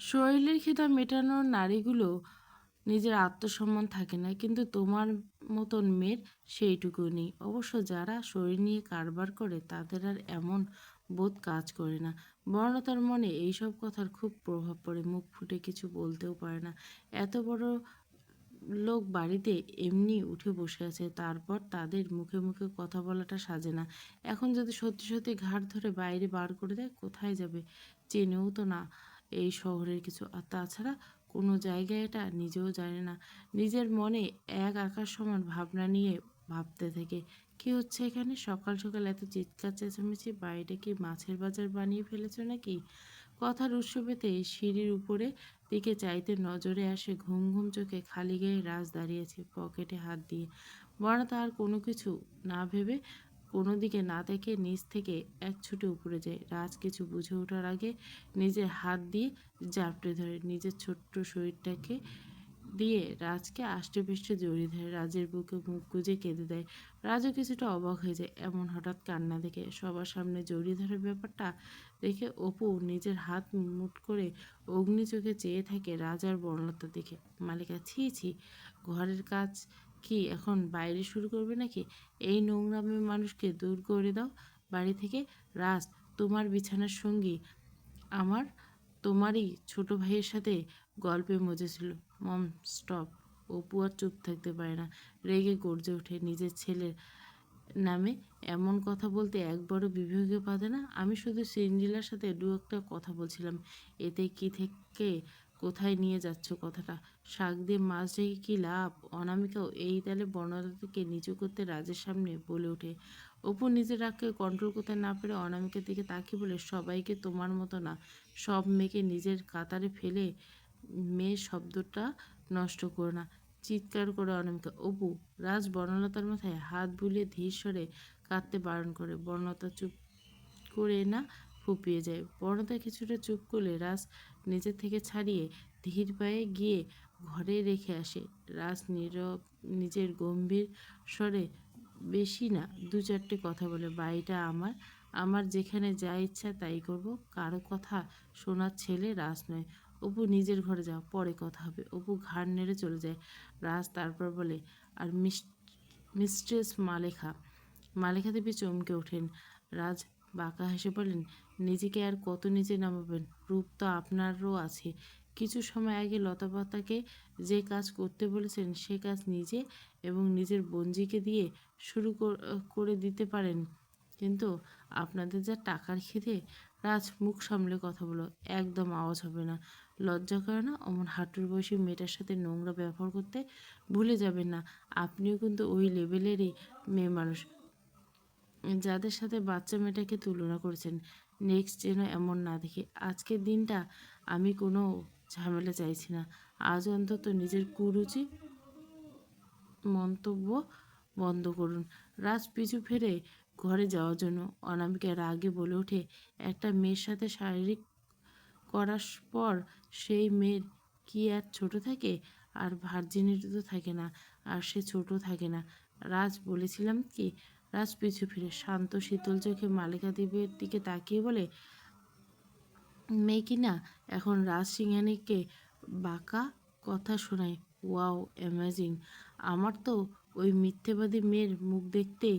শরীরের খিদা মেটানোর নারীগুলো নিজের আত্মসম্মান থাকে না, কিন্তু তোমার মতন মেয়ের সেইটুকু নেই। অবশ্য যারা শরীর নিয়ে কারবার করে তাদের আর এমন বোধ কাজ করে না। বর্ণতার মনে এইসব কথার খুব প্রভাব পড়ে, মুখ ফুটে কিছু বলতেও পারে না। এত বড় লোক বাড়িতে এমনি উঠে বসে আছে, তারপর তাদের মুখে মুখে কথা বলাটা সাজে না। এখন যদি সত্যি সত্যি ঘাট ধরে বাইরে বার করে দেয়, কোথায় যাবে? চেনেও তো না এই শহরের কিছু। আর তাছাড়া কোনো জায়গায় এটা নিজেও জানে না। নিজের মনে এক আকাশ সমান ভাবনা নিয়ে ভাবতে থাকে, কি হচ্ছে এখানে? সকাল সকাল এত চিৎকার চেঁচামেচি, বাইরে কি মাছের বাজার বানিয়ে ফেলেছো নাকি? কথার উৎস পেতে সিঁড়ির উপরে দিকে চাইতে নজরে আসে ঘুম ঘুম চোখে খালি গায়ে রাজ দাঁড়িয়েছে, পকেটে হাত দিয়ে। বর্ণা আর কোনো কিছু না ভেবে, কোনো দিকে না দেখে নিচ থেকে এক ছুটে উপরে যায়। রাজ কিছু বুঝে ওঠার আগে নিজের হাত দিয়ে জাপটে ধরে, নিজের ছোট্ট শরীরটাকে দিয়ে রাজকে আষ্টেপৃষ্ঠে জড়িয়ে ধরে রাজের বুকে মুখ গুজে কেঁদে দেয়। রাজও কিছুটা অবাক হয়ে যায় এমন হঠাৎ কান্না দেখে। সবার সামনে জড়িয়ে ধরার ব্যাপারটা দেখে অপু নিজের হাত মুঠ করে অগ্নি চোখে চেয়ে থাকে রাজ আর বর্ণলতার দিকে। মালিকা, ছি ছি, ঘরের কাজ কি এখন বাইরে শুরু করবে নাকি? এই নোংরামে মানুষকে দূর করে দাও বাড়ি থেকে। রাজ তোমার বিছানার সঙ্গী আমার তোমারই ছোট ভাইয়ের সাথে গল্পে মজেছিল। মম, স্টপ। অপু আর চুপ থাকতে পারে না, রেগে গর্জে ওঠে। নিজের ছেলের নামে এমন কথা বলতে একবারও বিবেকে বাধে না? আমি শুধু সিন্ডিলার সাথে দু একটা কথা বলছিলাম, এতে কি থেকে কোথায় নিয়ে যাচ্ছ কথাটা? শাক দিয়ে মাছ রেখে কি লাভ? অনামিকাও এই তালে বর্ণদাকে নিচু করতে রাজের সামনে বলে ওঠে। অপু নিজের রাগকে কন্ট্রোল করতে না পেরে অনামিকার দিকে তাকিয়ে বলে, সবাইকে তোমার মতো না, সব মেয়েকে নিজের কাতারে ফেলে মেয়ে শব্দটা নষ্ট করো না। চিৎকার করে অনামিকা। অপু! রাজ বনলতার মাথায় হাত বুলিয়ে ধীর স্বরে কাঁদতে বারণ করে। বনলতা চুপ করে না ফুপিয়ে যায়। বনলতা কিছুটা চুপ করলে রাজ নিজের থেকে ছাড়িয়ে ধীর পায়ে গিয়ে ঘরে রেখে আসে। রাজ নীরব নিজের গম্ভীর স্বরে বেশি না দু চারটে কথা বলে, বাড়িটা আমার, আমার যেখানে যা ইচ্ছা তাই করব, কারো কথা শোনার ছেলে রাজ নয়। অপু নিজের ঘরে যাও, পরে কথা হবে। অপু ঘাড় নেড়ে চলে যায়। রাজ তারপর বলে, আর মিস্ট্রেস মালেখা? মালেখা দেবী চমকে ওঠেন। রাজ বাঁকা হেসে বলেন, নিজেকে আর কত নিচে নামাবেন? রূপ তো আপনারও আছে। কিছু সময় আগে লতাপাতাকে যে কাজ করতে বলেছেন সে কাজ নিজে এবং নিজের বঞ্জিকে দিয়ে শুরু করে দিতে পারেন, কিন্তু আপনাদের যা টাকার খিদে। রাজ, মুখ সামলে কথা বলো, একদম আওয়াজ হবে না। লজ্জা করে না অমন হাঁটুর বয়সী মেয়েটার সাথে নোংরা ব্যবহার করতে? ভুলে যাবেন না আপনিও কিন্তু ওই লেভেলেরই মেয়ে মানুষ যাদের সাথে বাচ্চা মেয়েটাকে তুলনা করেছেন। নেক্সট যেন এমন না দেখি। আজকের দিনটা আমি কোনো ঝামেলা চাইছি না। আজ অন্তত নিজের কুরুচি মন্তব্য বন্ধ করুন। রাজ পিছু ফিরে ঘরে যাওয়ার জন্য। অনামিকা রাগে বলে ওঠে, একটা মেয়ের সাথে শারীরিক করার পর সেই মেয়ের কি আর ছোট থাকে? আর ভার্জিনিটি তো থাকে না, আর সে ছোট থাকে না। রাজ বলেছিলাম কি? রাজ পিছু ফিরে শান্ত শীতল চোখে মালিকা দেবীর দিকে তাকিয়ে বলে, মেয়ে কি না এখন রাজ সিংহানিকে বাঁকা কথা শোনায়? Wow, amazing! আমার তো ওই মিথ্যেবাদী মেয়ের মুখ দেখতেই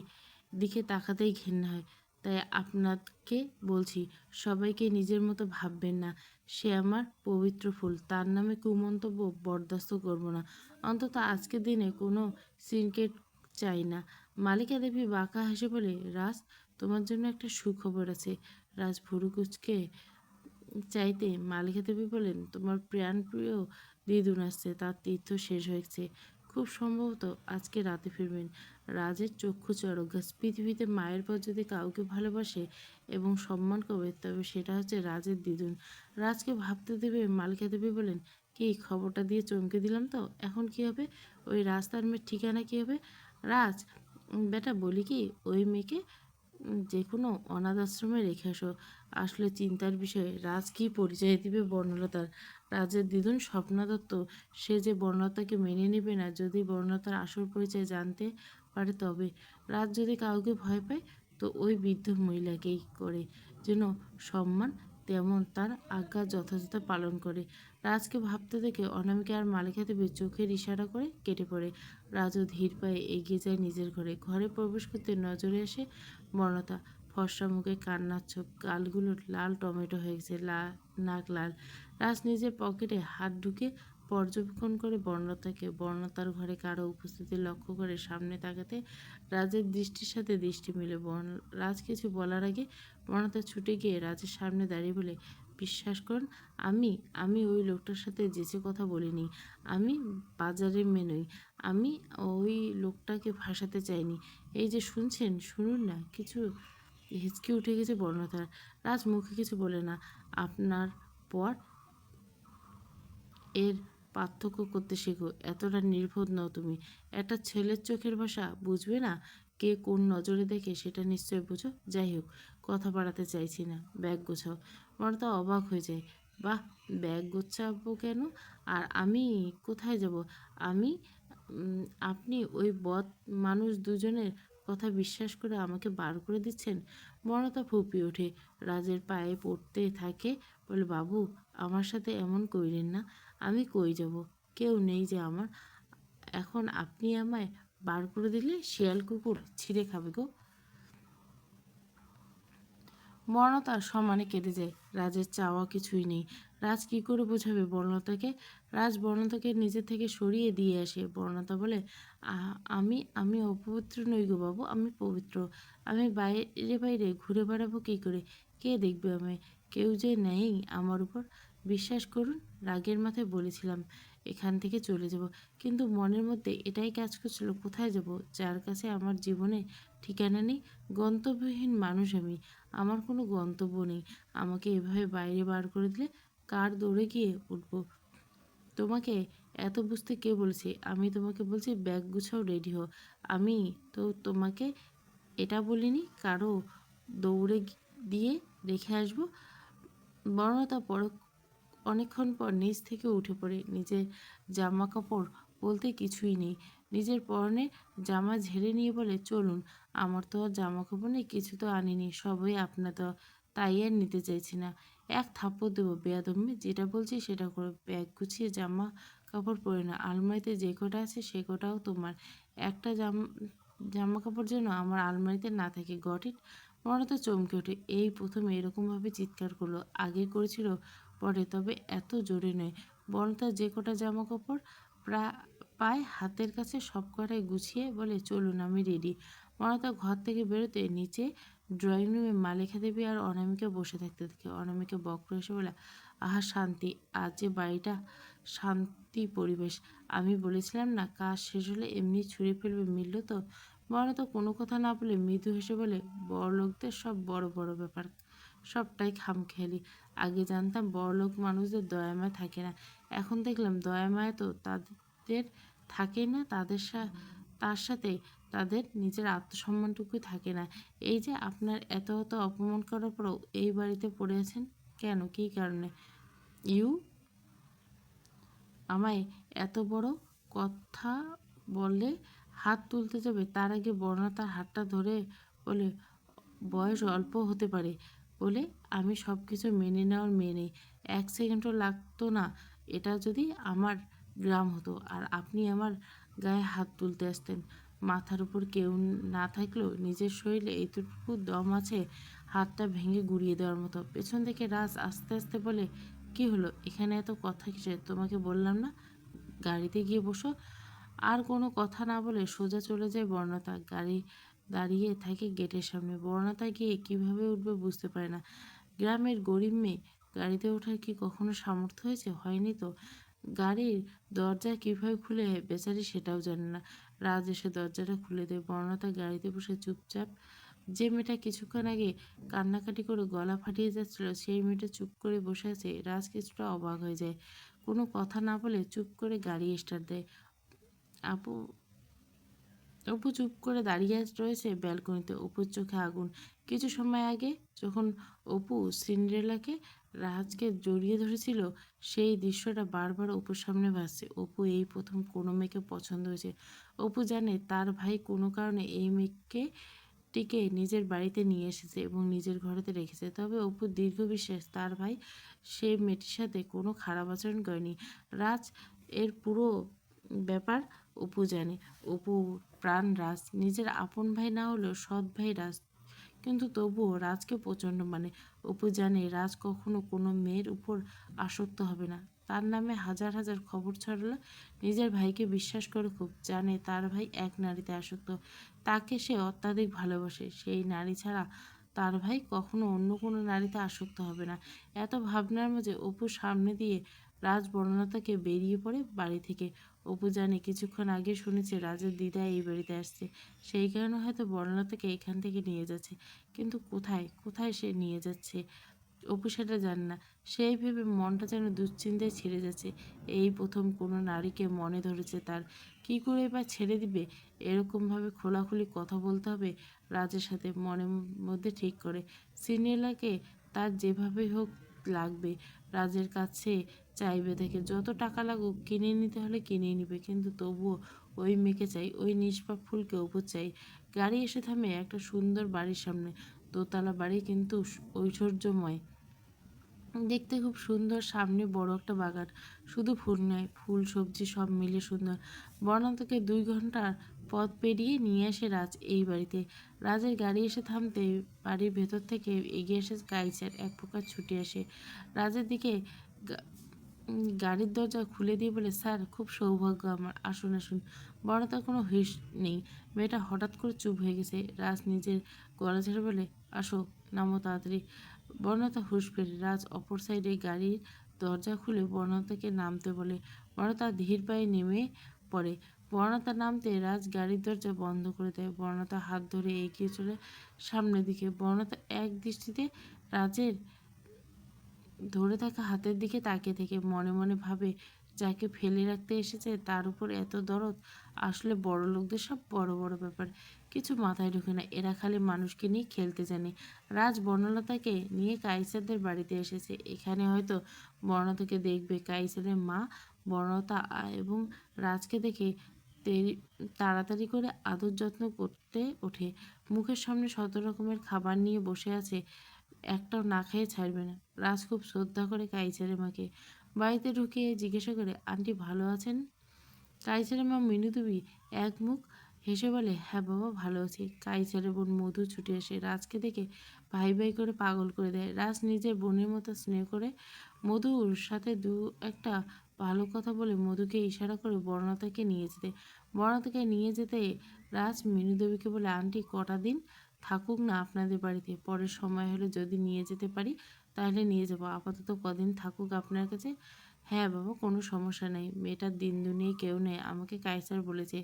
দিকে তাকাতেই ঘেন্না হয়। তাই আপনাকে বলছি, সবাইকে নিজের মতো ভাববেন না। সে আমার পবিত্র ফুল, তার নামে কুমন্তব্য বরদাস্ত করব না। অন্তত আজকের দিনে কোনো সিনকেট চাই না। মালিকা দেবী বাঁকা হেসে বলে, রাজ, তোমার জন্য একটা সুখবর আছে। রাজ ভুরু কুচকে চাইতে মালিকা দেবী বলেন, তোমার প্রাণপ্রিয় দিদুন আসছে, তার তীর্থ শেষ হয়েছে। খুব সম্ভবত আজকে রাতে ফিরবেন। রাজের চক্ষু চড়ক গাছ। পৃথিবীতে মায়ের পর যদি কাউকে ভালোবাসে এবং সম্মান করবে, তবে সেটা হচ্ছে রাজের দিদুন। রাজকে ভাবতে দেবে। মালিকা দেবী বলেন, কি খবরটা দিয়ে চমকে দিলাম তো? এখন কি হবে? ওই রাস্তার মেয়ের ঠিকানা কি হবে? রাজ, বেটা বলি কি, ওই মেয়েকে যে কোনো অনাথ আশ্রমে রেখে আসো। আসলে চিন্তার বিষয়, রাজ কি পরিচয় দিবে বর্ণলতার? রাজের দিদুন স্বপ্না দত্ত, সে যে বর্ণলতাকে মেনে নেবে না যদি বর্ণলতার আসল পরিচয় জানতে পারে তবে। রাজ যদি কাউকে ভয় পায় তো ওই বৃদ্ধ মহিলাকেই করে, যেন সম্মান তেমন তার আজ্ঞা যথাযথ পালন করে। রাজকে ভাবতে দেখে অনামিকা আর মালিকা দেবী চোখের ইশারা করে কেটে পড়ে। রাজু ধীর পায়ে এগিয়ে যায় নিজের ঘরে। ঘরে প্রবেশ করতে নজরে আসে বনতা। ফর্সা মুখে কান্নার ছোপ, গালগুলো লাল টমেটো হয়ে গেছে, নাক লাল। রাজ নিজের পকেটে হাত ঢুকে পর্যবেক্ষণ করে বর্ণতাকে। বর্ণতার ঘরে কারো উপস্থিতি লক্ষ্য করে সামনে তাকাতে রাজের দৃষ্টির সাথে দৃষ্টি মিলে। রাজ কিছু বলার আগে বর্ণতা ছুটে গিয়ে রাজের সামনে দাঁড়িয়ে বলে, বিশ্বাস করুন, আমি আমি ওই লোকটার সাথে যেচে কথা বলিনি। আমি বাজারের মেয়ে নই। আমি ওই লোকটাকে ফাঁসাতে চাইনি। এই যে শুনছেন, শুনুন না। কিছু হিচকি উঠে গেছে বর্ণতার। রাজ মুখে কিছু বলে না। আপনার পর এর পার্থক্য করতে শেখো। এতটা নির্বোধ নও তুমি। একটা ছেলের চোখের ভাষা বুঝবে না? কে কোন নজরে দেখে সেটা নিশ্চয় বুঝো। যাই হোক, কথা বাড়াতে চাইছি না, ব্যাগ গোছাও। বর্ণতা অবাক হয়ে যায়। বাহ, ব্যাগ গোছাবো কেন? আর আমি কোথায় যাব? আমি আপনি ওই বদ মানুষ দুজনের কথা বিশ্বাস করে আমাকে বার করে দিচ্ছেন? বর্ণতা ফুঁপিয়ে ওঠে, রাজের পায়ে পড়তে থাকে, বলে, বাবু, আমার সাথে এমন কইরেন না। আমি কই যাব? কেউ নেই যে আমার। এখন আপনি আমায় বার করে দিলে শিয়াল কুকুর ছিঁড়ে খাবে গো। বর্ণতা সমানে কেঁদে যায়। রাজের চাওয়া কিছুই নেই। রাজ কি করে বোঝাবে বর্ণতাকে? রাজ বর্ণতাকে নিজে থেকে সরিয়ে দিয়ে আসে। বর্ণতা বলে, আমি আমি অপবিত্র নই গো বাবু, আমি পবিত্র। আমি বাইরে বাইরে ঘুরে বেড়াবো কী করে? কে দেখবে আমায়? কেউ যে নেই আমার উপর। বিশ্বাস করুন, রাগের মাথায় বলেছিলাম এখান থেকে চলে যাব, কিন্তু মনের মধ্যে এটাই কাজ করছিল, কোথায় যাব? যার কাছে আমার জীবনে ঠিকানা নেই, গন্তব্যহীন মানুষ আমি। আমার কোনো গন্তব্য নেই। আমাকে এভাবে বাইরে বার করে দিলে কার দৌড়ে গিয়ে উঠব? তোমাকে এত বুঝতে কে বলেছে? আমি তোমাকে বলছি ব্যাগ গুছাও, রেডি হও। আমি তো তোমাকে এটা বলিনি কারো দৌড়ে দিয়ে রেখে আসবো। বর্ণতা অনেকক্ষণ পর নিচ থেকে উঠে পড়ে। নিজের জামা কাপড় বলতে কিছুই নেই। নিজের পরনে জামা ঝেড়ে নিয়ে বলে, চলুন। আমার তো আর জামা কাপড় নেই, কিছু তো আনিনি, সবই আপনা তো, তাই আর নিতে চাইছি না। এক থাপ্পড় দেবো বেয়াদব মেয়ে, যেটা বলছি সেটা করো। ব্যাগ গুছিয়ে জামা কাপড় পরে না, আলমারিতে যে কটা আছে সে কটাও তোমার। একটা জামা কাপড় যেন আমার আলমারিতে না থাকে, গট ইট? মনে চমকে ওঠে। এই প্রথম এরকমভাবে চিৎকার করলো। আগে করেছিল পরে, তবে এত জোরে নয়। বনতা যে কটা জামা কাপড় পায় হাতের কাছে সব কটাই গুছিয়ে বলে, চলুন, আমি রেডি। মনতা ঘর থেকে বেরোতে নিচে ড্রয়িং রুমে মালিকা দেবী আর অনামিকা বসে থাকতে দেখে। অনামিকা বক্র এসে বলে, আহা শান্তি, আজ যে বাড়িটা শান্তি পরিবেশ। আমি বলেছিলাম না, কাজ শেষ হলে এমনি ছুঁড়ে ফেলবে, মিলল তো? বনতা কোনো কথা না বলে মৃদু হেসে বলে, বড় লোকদের সব বড় বড় ব্যাপার, সবটাই খামখেয়ালি। আগে জানতাম বড়লোক মানুষদের দয়ামায়া থাকে না, এখন দেখলাম দয়ামায়া তো তাদের থাকে না, তার সাথে তাদের নিজের আত্মসম্মানটুকুই থাকে না। এই যে আপনার এত এত অপমান করার পরেও এই বাড়িতে পড়ে আছেন কেন? কী কারণে? ইউ আমায় এত বড় কথা বললে হাত তুলতে যাবে, তার আগে বর্ণা তার হাতটা ধরে বলে, বয়স অল্প হতে পারে বলে আমি সব কিছু মেনে নেওয়ার মেয়ে নেই। এক সেকেন্ডও লাগতো না এটা যদি আমার গ্রাম হতো, আর আপনি আমার গায়ে হাত তুলতে আসতেন। মাথার উপর কেউ না থাকলেও নিজের শরীরে এইটুকু দম আছে হাতটা ভেঙে গুঁড়িয়ে দেওয়ার মতো। পেছন থেকে রাজ আস্তে আস্তে বলে, কি হলো এখানে এত কথা কিসের? তোমাকে বললাম না গাড়িতে গিয়ে বসো। আর কোনো কথা না বলে সোজা চলে যায় বর্ণতা। গাড়ি দাঁড়িয়ে থাকে গেটের সামনে। বর্ণতা গিয়ে কীভাবে উঠবে বুঝতে পারে না। গ্রামের গরিব মেয়ে, গাড়িতে ওঠার কি কখনো সামর্থ্য হয়েছে? হয়নি তো। গাড়ির দরজা কীভাবে খুলে বেচারি সেটাও জানে না। রাজ এসে দরজাটা খুলে দেয়। বর্ণতা গাড়িতে বসে চুপচাপ। যে মেয়েটা কিছুক্ষণ আগে কান্নাকাটি করে গলা ফাটিয়ে যাচ্ছিল, সেই মেয়েটা চুপ করে বসে আছে। রাজ কিছুটা অবাক হয়ে যায়। কোনো কথা না বলে চুপ করে গাড়ি স্টার্ট দেয়। আপু অপু চুপ করে দাঁড়িয়ে রয়েছে ব্যালকনিতে। অপুর চোখে আগুন। কিছু সময় আগে যখন অপু সিন্ড্রেলাকে রাজকে জড়িয়ে ধরেছিল, সেই দৃশ্যটা বারবার অপুর সামনে ভাসছে। অপু এই প্রথম কোনো মেয়েকে পছন্দ হয়েছে। অপু জানে তার ভাই কোনো কারণে এই মেয়েকে টিকে নিজের বাড়িতে নিয়ে এসেছে এবং নিজের ঘরেতে রেখেছে। তবে অপুর দীর্ঘ বিশ্বাস তার ভাই সে মেয়েটির সাথে কোনো খারাপ আচরণ করেনি। রাজ এর পুরো ব্যাপার অপু জানে। অপু প্রাণ রাজ, নিজের আপন ভাই না হলেও সৎ ভাই রাজ, কিন্তু তবুও রাজকে প্রচণ্ড মানে। অপু জানে রাজ কখনো কোনো মেয়ের উপর আসক্ত হবে না। তার নামে হাজার হাজার খবর ছড়ালো, নিজের ভাইকে বিশ্বাস করে খুব, জানে তার ভাই এক নারীতে আসক্ত, তাকে সে অত্যাধিক ভালোবাসে। সেই নারী ছাড়া তার ভাই কখনো অন্য কোনো নারীতে আসক্ত হবে না। এত ভাবনার মাঝে অপুর সামনে দিয়ে রাজ বনলতাকে বেরিয়ে পড়ে বাড়ি থেকে। অপু জানে কিছুক্ষণ আগে শুনেছে রাজের দিদা এই বাড়িতে আসছে, সেই কারণে হয়তো বনলতাকে এখান থেকে নিয়ে যাচ্ছে। কিন্তু কোথায় কোথায় সে নিয়ে যাচ্ছে অপু সেটা জানে না। সেই ভেবে মনটা যেন দুশ্চিন্তায় ছেড়ে যাচ্ছে। এই প্রথম কোনো নারীকে মনে ধরেছে তার, কি করে বা ছেড়ে দিবে? এরকমভাবে খোলাখুলি কথা বলতে হবে রাজের সাথে, মনের মধ্যে ঠিক করে। সিনেলাকে তার যেভাবেই হোক লাগবে, রাজের কাছে চাইবে থেকে, যত টাকা লাগুক কিনে নিতে হলে কিনে নিবে, কিন্তু তবুও ওই মেয়েকে চাই, ওই নিষ্পাপ ফুলকে অপু চাই। গাড়ি এসে থামে একটা সুন্দর বাড়ির সামনে। দোতলা বাড়ি কিন্তু ঐশ্বর্যময়, দেখতে খুব সুন্দর। সামনে বড় একটা বাগান, শুধু ফুল নয়, ফুল সবজি সব মিলে সুন্দর। বর্ণান্তকে 2 ঘন্টার পথ পেরিয়ে নিয়ে আসে রাজ এই বাড়িতে। রাজের গাড়ি এসে থামতে বাড়ির ভেতর থেকে এগিয়ে এসে কাইসার এক প্রকার ছুটে আসে রাজের দিকে। গাড়ির দরজা খুলে দিয়ে বলে, স্যার খুব সৌভাগ্য আমার, আসুন আসুন। বর্ণতার কোনো হুঁশ নেই, মেয়েটা হঠাৎ করে চুপ হয়ে গেছে। রাজ নিজের গলা ছেড়ে বলে, আসো, নামো তাড়াতাড়ি। বর্ণতা হুঁশ ফেরে। রাজ অপর সাইডে গাড়ির দরজা খুলে বর্ণতাকে নামতে বলে। বর্ণতা ধীর পায়ে নেমে পড়ে। বর্ণতা নামতে রাজ গাড়ির দরজা বন্ধ করে দেয়। বর্ণতা হাত ধরে এগিয়ে চলে সামনের দিকে। বর্ণতা এক দৃষ্টিতে রাজের ধরে থাকা হাতের দিকে তাকিয়ে থেকে মনে মনে ভাবে, যাকে ফেলে রাখতে এসেছে তার উপর এত দরদ, আসলে বড় লোকদের সব বড় বড় ব্যাপার কিছু মাথায় ঢোকে না, এরা খালি মানুষকে নিয়ে খেলতে জানে। রাজ বর্ণলতাকে নিয়ে কাইসারদের বাড়িতে এসেছে, এখানে হয়তো বর্ণতাকে দেখবে। কাইসারের মা বর্ণতা এবং রাজকে দেখে তাড়াতাড়ি করে আদর যত্ন করতে ওঠে। মুখের সামনে 100 রকমের খাবার নিয়ে বসে আছে, একটাও না খেয়ে ছাড়বে না। রাজ খুব শ্রদ্ধা করে কাইসারের মাকে। বাড়িতে ঢুকিয়ে জিজ্ঞাসা করে, আন্টি ভালো আছেন? কাইসারের মা মিনু দেবী এক মুখ হেসে বলে, হ্যাঁ বাবা ভালো আছি। কাইসারের বোন মধু ছুটে আসে, রাজকে দেখে ভাই ভাই করে পাগল করে দেয়। রাজ নিজের বোনের মতো স্নেহ করে মধুর সাথে একটা ভালো কথা বলে মধুকে ইশারা করে বর্ণতাকে নিয়ে যেতে। বর্ণতাকে নিয়ে যেতে রাজ মিনু দেবীকে বলে, আন্টি কটা দিন থাকুক না আপনাদের বাড়িতে, পরের সময় হলে যদি নিয়ে যেতে পারি তাহলে নিয়ে যাবো, আপাতত কদিন থাকুক আপনার কাছে। হ্যাঁ বাবা, কোনো সমস্যা নেই, মেয়েটার দিন দুনিয়ায় কেউ নেই, আমাকে কাইসার বলেছে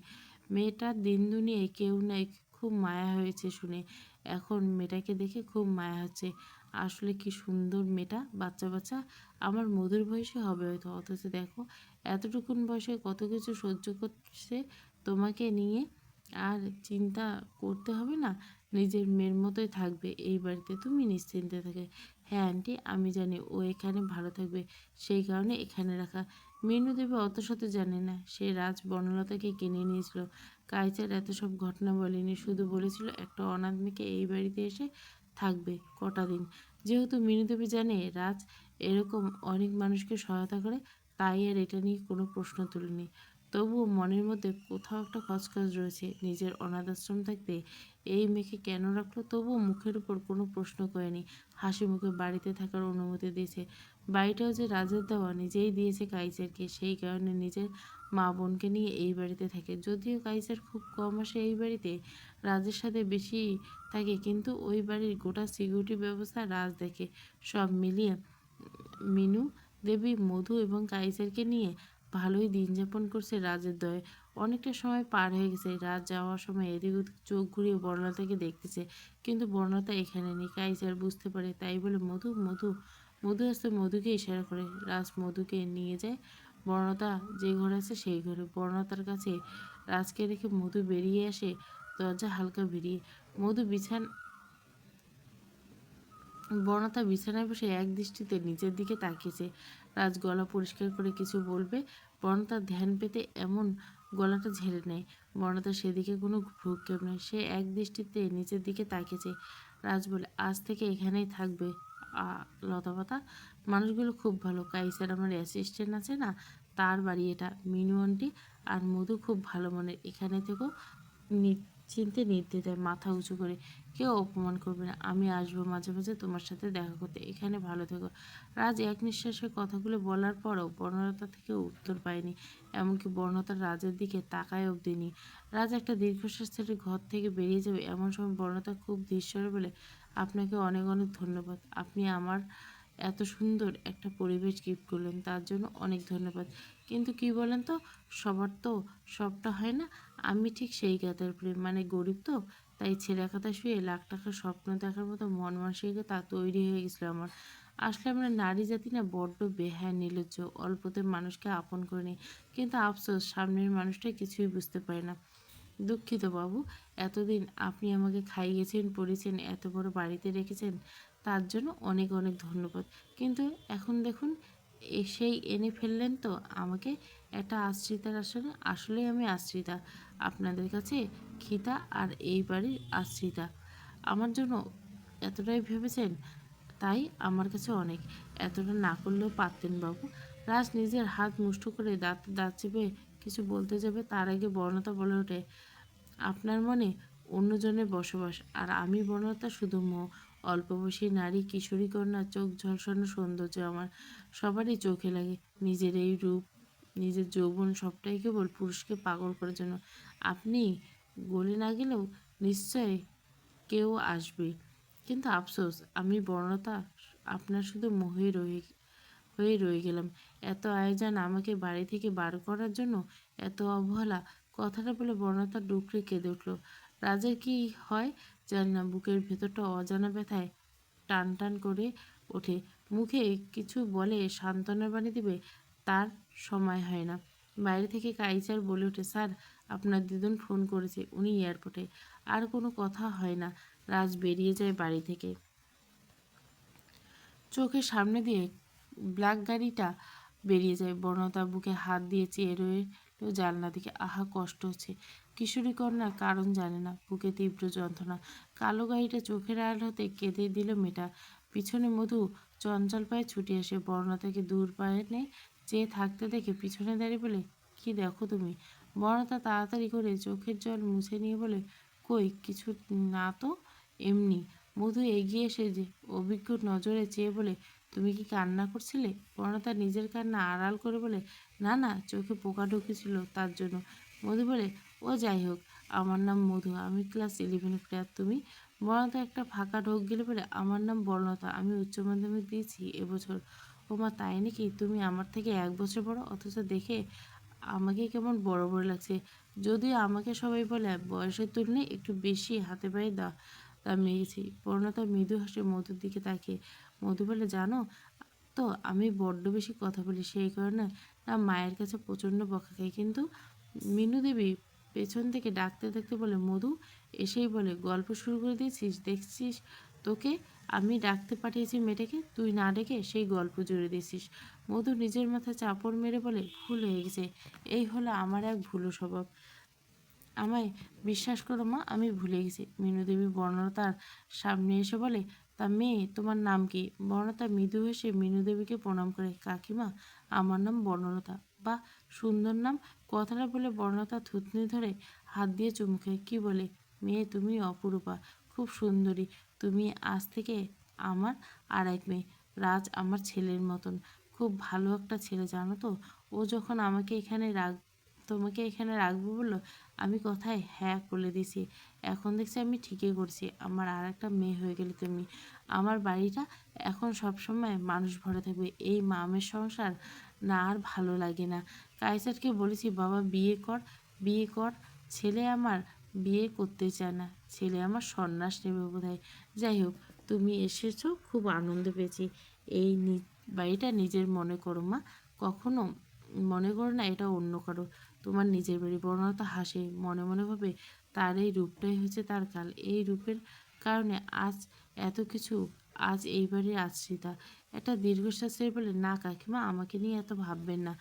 মেয়েটার দিন দুনিয়ায় কেউ নেই। খুব মায়া হয়েছে শুনে, এখন মেয়েটাকে দেখে খুব মায়া হচ্ছে। আসলে কি সুন্দর মেয়েটা, বাচ্চা বাচ্চা, আমার মধুর বয়সে হবে হয়তো, অথচ দেখো এতটুকুন বয়সে কত কিছু সহ্য করছে তোমাকে নিয়ে। আর চিন্তা করতে হবে না, নিজের মেয়ের মতোই থাকবে এই বাড়িতে, তুমি নিশ্চিন্তে থাকে। হ্যাঁ আন্টি, আমি জানি ও এখানে ভালো থাকবে, সেই কারণে এখানে রাখা। মিনু দেবী অত শত জানে না, সে রাজ বনলতাকে কিনে নিয়েছিল। কাইচার এত সব ঘটনা বলেনি, শুধু বলেছিল একটা অনাথ মেয়েকে এই বাড়িতে এসে থাকবে কটা দিন। যেহেতু মিনু দেবী জানে রাজ এরকম অনেক মানুষকে সহায়তা করে, তাই আর এটা নিয়ে কোনো প্রশ্ন তুলেনি। তবুও মনের মধ্যে কোথাও একটা খচখচ রয়েছে, নিজের অনাথ আশ্রম থাকতে এই মেয়েকে কেন রাখলো। তবুও মুখের উপর কোনো প্রশ্ন করেনি, হাসি মুখে বাড়িতে থাকার অনুমতি দিয়েছে। বাড়িটাও যে রাজের দেওয়া, নিজেই দিয়েছে কাইসারকে, সেই কারণে নিজের মা বোনকে নিয়ে এই বাড়িতে থাকে। যদিও কাইসার খুব কম আসে এই বাড়িতে, রাজের সাথে বেশি থাকে, কিন্তু ওই বাড়ির গোটা সিকিউরিটি ব্যবস্থা রাজ দেখে। সব মিলিয়ে মিনু দেবী মধু এবং কাইসারকে নিয়ে ভালোই দিন যাপন করছে রাজের দয়ে। অনেকটা সময় পার হয়ে গেছে, রাত যাওয়ার সময় এদিক ওদিক চোখ ঘুরিয়ে বর্ণলতাকে দেখতেছে, কিন্তু বর্ণলতা এখানে নেই। কাইসার বুঝতে পারে, তাই বলে মধু মধু মধু আসতে মধুকে ইশারা করে রাজ মধুকে নিয়ে যায় বর্ণতা যে ঘরে আছে সেই ঘরে। বর্ণতার কাছে রাজকে রেখে মধু বেরিয়ে আসে, দরজা হালকা বেরিয়ে। মধু বর্ণতা বিছানায় বসে এক দৃষ্টিতে নিচের দিকে তাকিয়েছে। রাজ গলা পরিষ্কার করে কিছু বলবে, বর্ণতার ধ্যান পেতে এমন গলাটা ঝেড়ে নেয়। বর্ণতা সেদিকে কোনো ভ্রুক্ষেপ নেই, সে এক দৃষ্টিতে নিচের দিকে তাকিয়েছে। রাজ বলে, আজ থেকে এখানেই থাকবে লতাপাতা। মানুষগুলো খুব ভালো। কাইসার আমার অ্যাসিস্ট্যান্ট আছে না, তার বাড়ি এটা। মিনু আন্টি আর মধু খুব ভালো মনের। এখানে থেকেও নিশ্চিন্তে নির্দ্বিধায় মাথা উঁচু করে। কেউ অপমান করবে না। আমি আসবো মাঝে মাঝে তোমার সাথে দেখা করতে। এখানে ভালো থেকো। রাজ এক নিঃশ্বাসে কথাগুলো বলার পরও বর্ণলতা থেকে উত্তর পায়নি। এমনকি বর্ণতা রাজের দিকে তাকায় অবধি নি। রাজ একটা দীর্ঘশ্বাস ছেড়ে ঘর থেকে বেরিয়ে যাবে এমন সময় বর্ণতা খুব ধীরস্বরে বলে, আপনাকে অনেক অনেক ধন্যবাদ। আপনি আমার এত সুন্দর একটা পরিবেশ গিফট করলেন, তার জন্য অনেক ধন্যবাদ। কিন্তু কি বলেন তো, সবার তো সবটা হয় না। আমি ঠিক সেই গাদার প্রেম, মানে গরিব তো, তাই ছেঁড়া খাতায় শুয়ে লাখ টাকার স্বপ্ন দেখার মতো মন মানসিকতা তৈরি হয়ে গেছিল আমার। আসলে আমরা নারী জাতি না বড্ড বেহায়া, নির্লজ্জ, অল্পতে মানুষকে আপন করে নিই। কিন্তু আফসোস, সামনের মানুষটা কিছুই বুঝতে পারে না। দুঃখিত বাবু, এতদিন আপনি আমাকে খাইয়েছেন, পড়িয়েছেন, এত বড় বাড়িতে রেখেছেন, তার জন্য অনেক অনেক ধন্যবাদ। কিন্তু এখন দেখুন, সেই এনে ফেললেন তো আমাকে একটা আশ্রিতার আসলে। আসলেই আমি আশ্রিতা আপনাদের কাছে, খিতা আর এই বাড়ির আশ্রিতা। আমার জন্য এতটাই ভেবেছেন, তাই আমার কাছে অনেক। এতটা না করলেও পারতেন বাবু। রাজ নিজের হাত মুঠো করে দাঁতে দাঁত চেপে কিছু বলতে যাবে, তার আগে বর্ণতা বলে ওঠে, আপনার মনে অন্যজনের বসবাস, আর আমি বর্ণতা শুধু অল্প বয়সী নারী, কিশোরী কন্যা, চোখ ঝলসানো সৌন্দর্য আমার সবারই চোখে লাগে। নিজের এই রূপ, নিজের যৌবন সবটাই কেবল পুরুষকে পাগল করার জন্য। আপনি গলে না গেলেও নিশ্চয় কেউ আসবে। কিন্তু আফসোস, আমি বর্ণতা আপনার শুধু হয়ে রয়ে গেলাম। এত আয়োজন আমাকে বাড়ি থেকে বার করার জন্য, এত অবহেলা। কথাটা বলে বর্ণতা ডুকরে কেঁদে উঠল। রাজের কি হয় জানি না, বুকের ভেতরটা অজানা ব্যথায় টান টান করে ওঠে। মুখে কিছু বলে সান্ত্বনার বাণী দিবে, তার সময় হয় না। বাইরে থেকে কাইচার বলে ওঠে, স্যার, আপনার দিদুন ফোন করেছে, উনি এয়ারপোর্টে। আর কোনো কথা হয় না। রাজ বেরিয়ে যায় বাড়ি থেকে। চোখের সামনে দিয়ে ব্ল্যাক গাড়িটা বেরিয়ে যায়। বর্ণতা বুকে হাত দিয়ে চেয়ে রইল জানলা দিকে। আহা, কষ্ট হচ্ছে। কিশোরী কন্যার কারণ জানে না, বুকে তীব্র যন্ত্রণা। কালো গাড়িটা চোখের আড়াল হতে কেঁদে দিল মেয়েটা। পিছনে মধু চঞ্চল পায়ে ছুটে আসে। বর্ণতাকে দূর পানে চেয়ে থাকতে দেখে পিছনে দাঁড়িয়ে বলে, কি দেখো তুমি? বর্ণতা তাড়াতাড়ি করে চোখের জল মুছে নিয়ে বলে, কই কিছু না তো, এমনি। মধু এগিয়ে এসে যে অভিজ্ঞ নজরে চেয়ে বলে, তুমি কি কান্না করছিলে? বর্ণতা নিজের কান্না আড়াল করে বলে, না না, চোখে পোকা ঢুকেছিল তার জন্য। মধু বলে, ও যাই হোক, আমার নাম মধু, আমি ক্লাস 11 পড়ি। আর তুমি? বর্ণতা একটা ফাঁকা ঢোক গেলে বলে, আমার নাম বর্ণতা, আমি উচ্চ মাধ্যমিক দিয়েছি এবছর। ও মা, তাই নাকি? তুমি আমার থেকে 1 বছর বড়, অথচ দেখে আমাকে কেমন বড় বড় লাগছে। যদিও আমাকে সবাই বলে বয়সের তুলনায় একটু বেশি হাতে পায়ে দাম নিয়েছি। পূর্ণতা মৃদু হাসে মধুর দিকে তাকিয়ে। মধু বলে, জানো তো আমি বড্ড বেশি কথা বলি, সেই কারণে না মায়ের কাছে প্রচণ্ড বকা খাই। কিন্তু মিনু দেবী পেছন থেকে ডাকতে ডাকতে বলে, মধু এসেই বলে, গল্প শুরু করে দিয়েছিস দেখছিস, তোকে আমি ডাকতে পাঠিয়েছি মেয়েটাকে, তুই না ডেকে সেই গল্প জুড়ে দিয়েছিস। মধু নিজের মাথায় চাপড় মেরে বলে, ভুল হয়ে গেছে। এই হলো আমার এক ভুলো স্বভাব। আমায় বিশ্বাস করো মা, আমি ভুলে গেছি। মিনুদেবী বর্ণতার সামনে এসে বলে, তা মেয়ে, তোমার নাম কি? বর্ণতা মৃদু হেসে মিনুদেবীকে প্রণাম করে, কাকিমা, আমার নাম বর্ণলতা। বা সুন্দর নাম। কথাটা বলে বর্ণতা থুতনি ধরে হাত দিয়ে চুমু খায়। কি বলে, মেয়ে তুমি অপরূপা, খুব সুন্দরী। তুমি আজ থেকে আমার আর এক মেয়ে। রাজ আমার ছেলের মতন, খুব ভালো একটা ছেলে, জানো তো। ও যখন তোমাকে এখানে রাখবো বললো, আমি কথায় হ্যাঁ বলে দিছি। এখন দেখছি আমি ঠিকই করছি। আমার আর একটা মেয়ে হয়ে গেলে তুমি। আমার বাড়িটা এখন সবসময় মানুষ ভরে থাকবে। এই মামের সংসার না আর ভালো লাগে না। কাইসারকে বলেছি, বাবা বিয়ে কর, বিয়ে কর। ছেলে আমার বিয়ে করতে চায় না। ছেলে আমার সন্ন্যাস নেবে বোধহয়। যাই হোক, তুমি এসেছো, খুব আনন্দ পেয়েছি। এই বাড়িটা নিজের মনে করো মা, কখনো মনে করো না এটা অন্য কারো। তোমার নিজের বাড়ি। বর্ণতা হাসে, মনে মনে ভাবে, তার এই রূপটাই হচ্ছে তার কাল। এই রূপের কারণে আজ এত কিছু, আজ এই বাড়ির আশ্রিতা। একটা দীর্ঘশ্বাস ছেড়ে বলে, না কাকিমা, আমাকে নিয়ে এত ভাববেন না।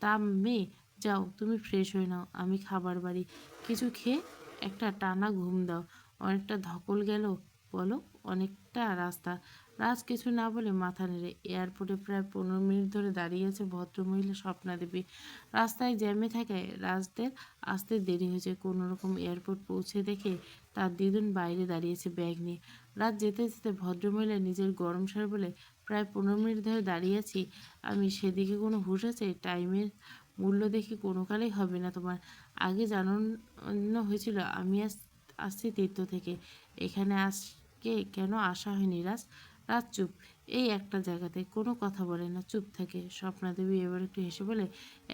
তা মেয়ে, যাও তুমি ফ্রেশ হয়ে নাও, আমি খাবার বাড়ি। কিছু খেয়ে একটা টানা ঘুম দাও। অনেকটা ধকল গেল বলো? অনেকটা রাস্তা। রাজ কিছু না বলে মাথা নেড়ে। এয়ারপোর্টে প্রায় 15 মিনিট ধরে দাঁড়িয়ে আছে ভদ্রমহিলা স্বপ্না দেবী। রাস্তায় জ্যামে থাকায় রাজদের আসতে দেরি হয়েছে। কোনো রকম এয়ারপোর্ট পৌঁছে দেখে তার দিদুন বাইরে দাঁড়িয়েছে ব্যাগ নিয়ে। রাত যেতে যেতে ভদ্রমহিলা নিজের গরম স্বরে বলে, প্রায় 15 মিনিট ধরে দাঁড়িয়ে আছি আমি, সেদিকে কোনো হুঁশ আছে? টাইমের মূল্য দেখে কোনো কালেই হবে না তোমার। আগে জানানো হয়েছিল আমি আসছি তীর্থ থেকে। এখানে আজকে কেন আসা হয়নি রাজ? রাজ চুপ। এই একটা জায়গাতে কোনো কথা বলে না, চুপ থাকে। স্বপ্না দেবী এবার একটু হেসে বলে,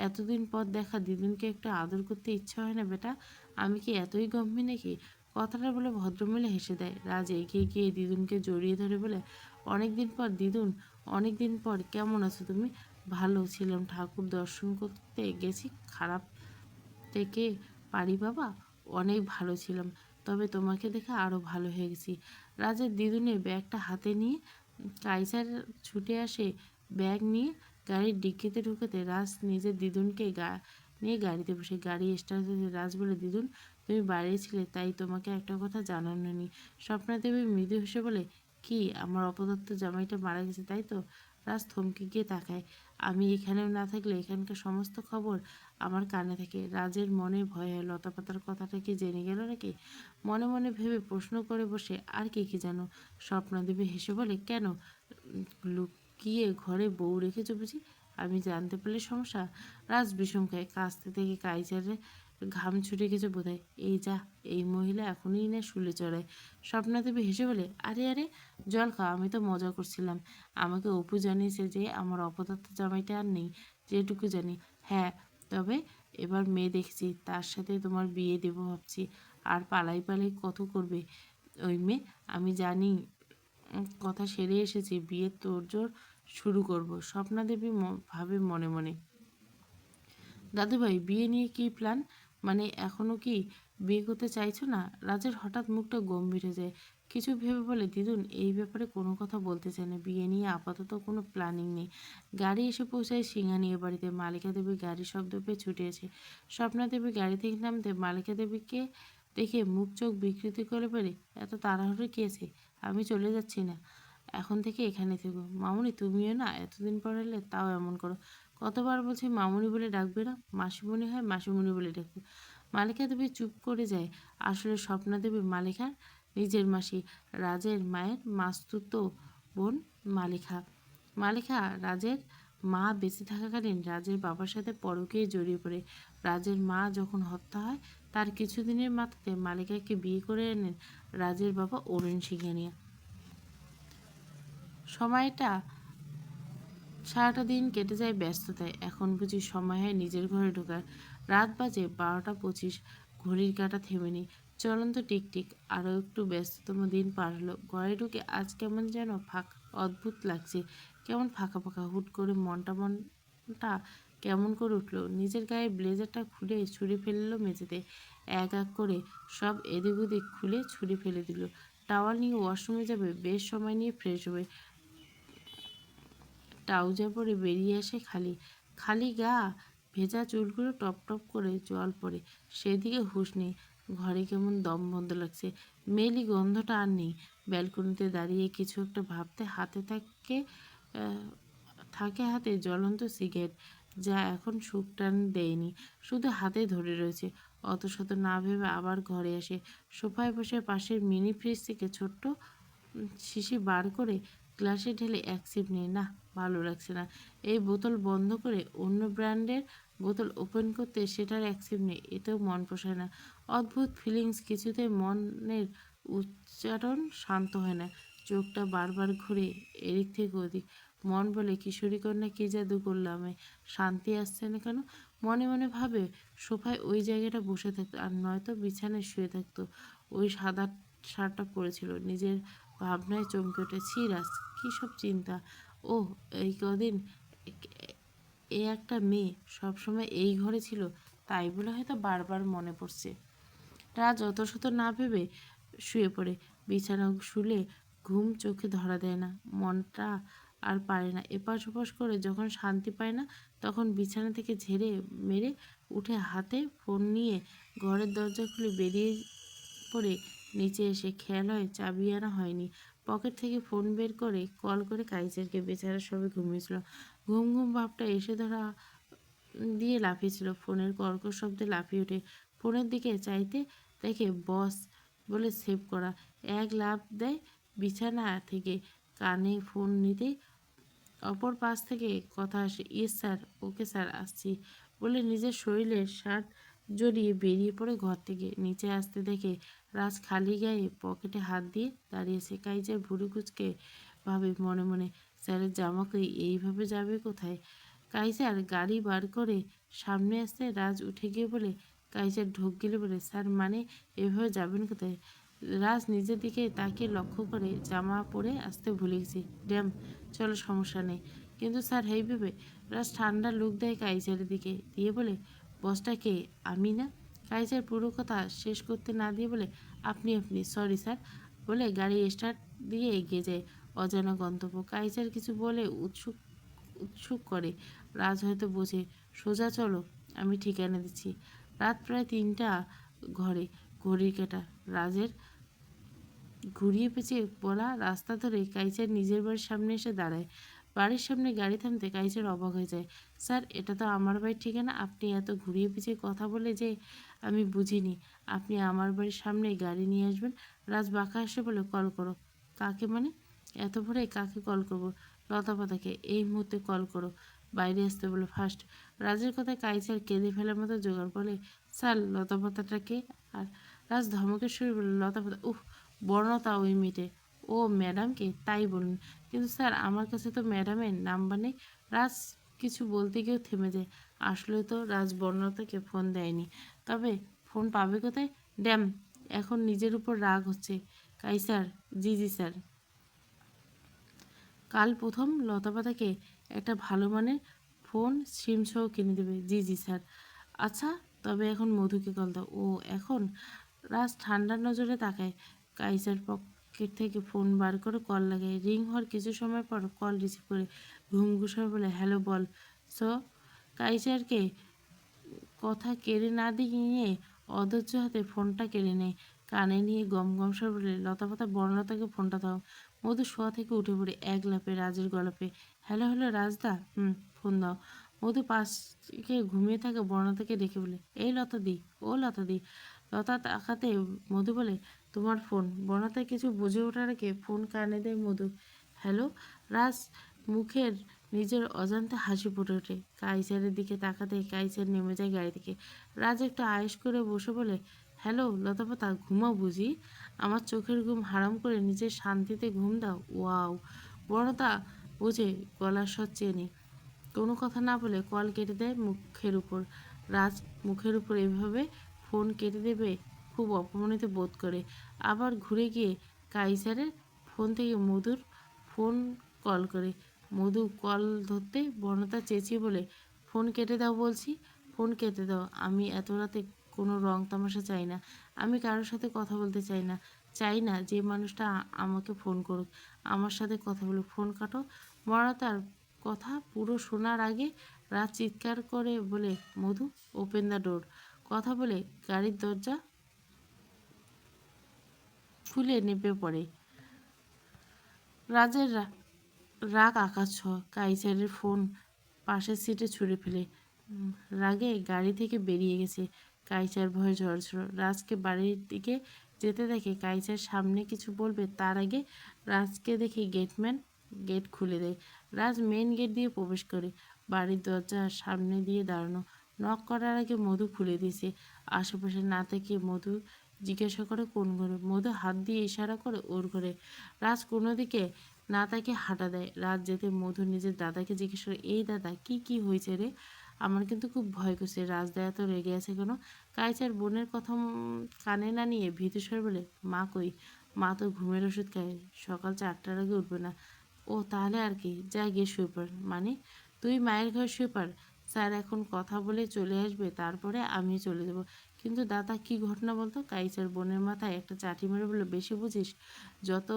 এতদিন পর দেখা দিদুনকে একটু আদর করতে ইচ্ছা হয় না বেটা? আমি কি এতই গম্ভীর নাকি? কথাটা বলে ভদ্রমহিলা হেসে দেয়। রাজ এগিয়ে গিয়ে দিদুনকে জড়িয়ে ধরে বলে, অনেকদিন পর দিদুন, অনেকদিন পর। কেমন আছো তুমি? ভালো ছিলাম, ঠাকুর দর্শন করতে গেছি। খারাপ থেকে পারি বাবা? অনেক ভালো ছিলাম, তবে তোমাকে দেখে আরও ভালো হয়ে গেছি। রাজের দিদুনের ব্যাগটা হাতে নিয়ে কাইসার ছুটে আসে। ব্যাগ নিয়ে গাড়ির ডিক্কিতে ঢুকাতে রাজ নিজের দিদুনকে নিয়ে গাড়িতে বসে। গাড়ি স্টার্ট হতে রাজ বলে, দিদুন তুমি বাইরে ছিলে, তাই তোমাকে একটা কথা জানানো নি। স্বপ্না দেবী মৃদু হেসে বলে, কি? আমার অপদত্ত জামাইটা মারা গেছে তাই তো? রাজ থমকে গিয়ে তাকায়। আমি এখানেও না থাকলে এখানকার সমস্ত খবর আমার কানে থাকে। রাজের মনে ভয় হয়, লতাপাতার কথাটা কি জেনে গেল নাকি? মনে মনে ভেবে প্রশ্ন করে বসে, আর কি কি জানো? স্বপ্নাদেবী হেসে বলে, কেন? লুকিয়ে ঘরে বউ রেখেছো বুঝি? আমি জানতে পারলে সমস্যা? রাজ বিষম খায়। কাস্তে থেকে কাইজারে ঘাম ছুটে গেছে বোধহয়। এই যা, এই মহিলা এখনই না শুলে চড়ায়। স্বপ্নাদেবী হেসে বলে, আরে আরে, জল খাও, আমি তো মজা করছিলাম। আমাকে অপু জানিয়েছে যে আমার অপদার্থ জামাইটা আর নেই, যেটুকু জানি। হ্যাঁ, তবে এবার মেয়ে দেখছি, তার সাথে তোমার বিয়ে দেবো ভাবছি। আর পালাই পালাই কত করবে ওই মেয়ে? আমি জানি। কথা সেরে এসেছি, বিয়ের তোড়জোড় শুরু করব। স্বপ্না দেবী ভাবে মনে মনে, দাদুভাই বিয়ে নিয়ে কী প্ল্যান? মানে এখনও কি বিয়ে করতে চাইছো না? রাজের হঠাৎ মুখটা গম্ভীর হয়ে যায়। কিছু ভেবে বলে, দিদুন এই ব্যাপারে কোনো কথা বলতে চায় না। বিয়ে নিয়ে আপাতত কোনো প্ল্যানিং নেই। গাড়ি এসে পৌঁছায় সিংহানিয়া বাড়িতে। মালিকা দেবী গাড়ির শব্দ পেয়ে ছুটে এসে স্বপ্না দেবী গাড়ি থেকে নামতে মালিকা দেবীকে দেখে মুখ চোখ বিকৃতি করে বলে, এত তাড়াহুড়ো কী আছে? আমি চলে যাচ্ছি না, এখন থেকে এখানে থেকো। মামুনি তুমিও না, এতদিন পর এলে তাও এমন করো। কতবার বলছি মামুনি বলে ডাকবে না, মাসিমণি হয় মাসিমণি বলে ডাকবে। মালিকা দেবী চুপ করে যায়। আসলে স্বপ্না দেবী মালিকার নিজের মাসি, রাজের মায়ের মাস্তুতো বোন মালিকা। মালিকা রাজের মা বেঁচে থাকাকালীন রাজের বাবার সাথে পরকীয়ায় জড়িয়ে পড়ে। রাজের মা যখন হত্যা হয় তার কিছুদিনের মাথাতে মালিকাকে বিয়ে করে আনেন রাজের বাবা অরুণ সিংহানিয়া। সময়টা সারাটা দিন কেটে যায় ব্যস্ততায়। এখন বুঝি সময় হয় নিজের ঘরে ঢোকার। রাত বাজে 12টা 25। ঘড়ির কাঁটা থেমে নেই, চলন্ত টিকটিক। আরও একটু ব্যস্ততম দিন পার হলো। ঘরে ঢুকে আজ কেমন যেন অদ্ভুত লাগছে। কেমন ফাঁকা ফাঁকা। হুট করে মনটা কেমন করে উঠলো। নিজের গায়ে ব্লেজারটা খুলে ছুঁড়ে ফেললো মেঝেতে। এক এক করে সব এদিক ওদিক খুলে ছুঁড়ে ফেলে দিল। টাওয়াল নিয়ে ওয়াশরুমে যাবে, বেশ সময় নিয়ে ফ্রেশ হবে। ট্রাউজার পরে বেরিয়ে আসে খালি খালি গা, ভেজা চুলগুলো টপ টপ করে জল পড়ে। সেদিকে হুঁশ নেই। ঘরে কেমন দম বন্ধ লাগছে। মেলি গন্ধটা আর নেই। ব্যালকনিতে দাঁড়িয়ে কিছু একটা ভাবতে থাকে হাতে জ্বলন্ত সিগারেট, যা এখন সুখ টান দেয়নি, শুধু হাতে ধরে রয়েছে। অত শত না ভেবে আবার ঘরে আসে। সোফায় বসে পাশের মিনি ফ্রিজ থেকে ছোট্ট শিশি বার করে গ্লাসে ঢেলে এক সিপ নেই। না, ভালো লাগছে না। এই বোতল বন্ধ করে অন্য ব্র্যান্ডের বোতল ওপেন করতে সেটার এক সিপ নেই, এতেও মন পোষায় না। অদ্ভুত ফিলিংস, কিছুতেই মনের উচ্চারণ শান্ত হয় না। চোখটা বারবার ঘুরে এদিক থেকে ওদিক। মন বলে, কিশোরী কন্যা কী জাদু করলাম, শান্তি আসছে না কেন? মনে মনে ভাবে, সোফায় ওই জায়গাটা বসে থাকতো, আর নয়তো বিছানায় শুয়ে থাকতো। ওই সাদা শার্টটা পরেছিল। নিজের ভাবনায় চমকে ওঠে। ছি রাজ, কী সব চিন্তা! ও, এই কদিন এ একটা মেয়ে সবসময় এই ঘরে ছিল, তাই বলে হয়তো বারবার মনে পড়ছে। রাজ অত শত না ভেবে শুয়ে পড়ে। বিছানা শুলে ঘুম চোখে ধরা দেয় না। মনটা আর পারে না। এপাশ ওপাশ করে যখন শান্তি পায় না তখন বিছানা থেকে ঝেড়ে মেরে উঠে হাতে ফোন নিয়ে ঘরের দরজা খুলে বেরিয়ে পড়ে নিচে এসে খেয়াল হয় চাবি আনা হয়নি। পকেট থেকে ফোন বের করে কল করে কাইসারকে। বেচারা সবে ঘুমিয়েছিল। ঘুম ঘুম ভাবটা এসে ধরা দিয়ে লাফিয়েছিল। ফোনের কর্কশ শব্দে লাফিয়ে ওঠে। ফোনের দিকে চাইতে দেখে বস বলে সেভ করা। এক লাফ দেয় বিছানা থেকে। কানে ফোন নিতেই অপর পাশ থেকে কথা আসে, ইয়েস স্যার, ওকে স্যার, আসছি বলে নিজের শরীরের শার্ট জড়িয়ে বেরিয়ে পড়ে ঘর থেকে। নিচে আসতে দেখে রাজ খালি গায়ে পকেটে হাত দিয়ে দাঁড়িয়েছে। কাইজার ভুরু কুচকে ভাবে মনে মনে, স্যারের জামাকে এইভাবে যাবে কোথায়? কাইজার গাড়ি বার করে সামনে আসতে রাজ উঠে গিয়ে বলে, কাইজার ঢোক গিলে বলে, স্যার মানে এভাবে যাবেন কোথায়? রাজ নিজের দিকে তাকে লক্ষ্য করে, জামা পরে আসতে ভুলে গেছি, ড্যাম, চলো সমস্যা নেই। কিন্তু স্যার এইভাবে। রাজ ঠান্ডা লুক দেয় কাইজারের দিকে দিয়ে বলে, বসটা কে? আমি না। কাইজার পুরো কথা শেষ করতে না দিয়ে বলে, আপনি আপনি, সরি স্যার বলে গাড়ি স্টার্ট দিয়ে এগিয়ে যায় অজানা গন্তব্য। কাইজার কিছু বলে উৎসুক উৎসুক করে। রাজ হয়তো বোঝে, সোজা চলো, আমি ঠিকানা দিচ্ছি। রাত প্রায় 3টা। ঘরে ঘড়ির কাঁটা রাজের ঘুরিয়ে পেঁচিয়ে বলা রাস্তা ধরে কাইচার নিজের বাড়ির সামনে এসে দাঁড়ায়। বাড়ির সামনে গাড়ি থামতে কাইচার অবাক হয়ে যায়। স্যার, এটা তো আমার বাড়ির ঠিকানা। আপনি এত ঘুরিয়ে পেঁচিয়ে কথা বলে যে আমি বুঝিনি আপনি আমার বাড়ির সামনে গাড়ি নিয়ে আসবেন। রাজ বাঁকা এসে বলে, কল করো। কাকে মানে? এত ভোরে কাকে কল করবো? লতাপাতাকে। এই মুহূর্তে কল করো। বাইরে আসতে বলো ফার্স্ট। রাজের কথায় কাইচার কেঁদে ফেলার মতো জোগাড় বলে, স্যার, লতাপাতাটাকে? আর রাজ ধমকের সুরে বলল, লতাপাতা? উহ, বর্ণতা ওই মেয়েটে। ও ম্যাডামকে? তাই বলুন। কিন্তু স্যার, আমার কাছে তো ম্যাডামের নাম্বার নেই। রাজ কিছু বলতে গিয়েও থেমে যায়। আসলে তো রাজ বর্ণতাকে ফোন দেয়নি। তবে ফোন পাবে কোথায়? ড্যাম, এখন নিজের উপর রাগ হচ্ছে। কাইসার? জি জি স্যার। কাল প্রথম লতাপাতাকে একটা ভালো মানের ফোন সিমসহ কিনে দেবে। জি জি স্যার। আচ্ছা, তবে এখন মধুকে কল দাও। ও এখন? রাজ ঠান্ডা নজরে তাকায়। কাইসার পকেট থেকে ফোন বার করে কল লাগায়। রিং হওয়ার কিছু সময় পর কল রিসিভ করে ঘুমঘুষার বলে, হ্যালো বল। সো কাইসারকে কথা কেড়ে না দিয়ে অধৈর্য হাতে ফোনটা কেড়ে নেয়। কানে নিয়ে গম গম স্বর বলে, লতাপাতা, বনলতাকে ফোনটা দাও। মধু শোয়া থেকে উঠে পড়ে এক লাফে রাজের গলাপে, হ্যালো হ্যালো রাজদা, ফোন দাও। মধু পাশে ঘুমিয়ে থাকা বর্ণতাকে ডেকে বলে, এই লতা দি, ও লতা দি। লতা তাকাতে মধু বলে, তোমার ফোন। বর্ণতা কিছু বুঝে ওঠার আগে ফোন কানে দেয় মধু। হ্যালো। রাজ মুখের নিজের অজান্তে হাসি ফুটে ওঠে। কাইসারের দিকে তাকাতে কাইসার নেমে যায় গাড়ি থেকে। রাজ একটু আয়েশ করে বসে বলে, হ্যালো লতাপাতা, ঘুমাও বুঝি? আমার চোখের ঘুম হারাম করে নিজের শান্তিতে ঘুম দাও। ওয়াও। বড়তা বুঝে গলার স্বর চেনে কোনো কথা না বলে কল কেটে দেয় মুখের উপর। রাজ মুখের উপর এভাবে ফোন কেটে দেবে খুব অপমানিত বোধ করে। আবার ঘুরে গিয়ে কাইসারের ফোন থেকে মধুর ফোন কল করে। মধু কল ধরতে বর্ণতা চেঁচিয়ে বলে, ফোন কেটে দাও বলছি, ফোন কেটে দাও। আমি এত রাতে কোনো রং তামাশা চাই না। আমি কারোর সাথে কথা বলতে চাই না। চাই না যে মানুষটা আমাকে ফোন করুক, আমার সাথে কথা বলুক। ফোন কাটো। বর্ণতার কথা পুরো শোনার আগে রাত চিৎকার করে বলে, মধু, ওপেন দ্য ডোর। কথা বলে গাড়ির দরজা খুলে নেমে পড়ে। রাজের রাগ আকাশ ছোঁয়া। কাইসারের ফোন পাশের সিটে ছুঁড়ে ফেলে রাগে গাড়ি থেকে বেরিয়ে গেছে। কাইসার ভয়ে ঝরঝর রাজকে বাড়ির দিকে যেতে দেখে কাইসার সামনে কিছু বলবে তার আগে রাজকে দেখে গেটম্যান গেট খুলে দেয়। রাজ মেন গেট দিয়ে প্রবেশ করে। বাড়ির দরজার সামনে দিয়ে দাঁড়ানো। নক করার আগে মধু খুলে দিয়েছে। আশেপাশে না থেকে মধু জিজ্ঞাসা করে, কোন ঘরে? মধু হাত দিয়ে ইশারা করে ওর ঘরে। রাজ কোনো দিকে না তাকে হাঁটা দেয়। রাত যেতে মধু নিজের দাদাকে জিজ্ঞেস করে, এই দাদা, কি হয়েছে রে? আমার কিন্তু খুব ভয় করছে। রাজদা এত রেগে আছে কেন? কাইচার বোনের কথা কানে না নিয়ে ভীতুস্বর বলে, মা কই? মা তো ঘুমের ওষুধ খায়, সকাল 4টার আগে উঠবে না। ও তাহলে আর কি, যা গিয়ে শুয়ে পড়। মানে? তুই মায়ের ঘরে শুয়ে পড়। স্যার এখন কথা বলে চলে আসবে, তারপরে আমি চলে যাব। কিন্তু দাদা, কি ঘটনা বলতো? কাইচার বোনের মাথায় একটা চাটি মেরে বলে, বেশি বুঝিস? যত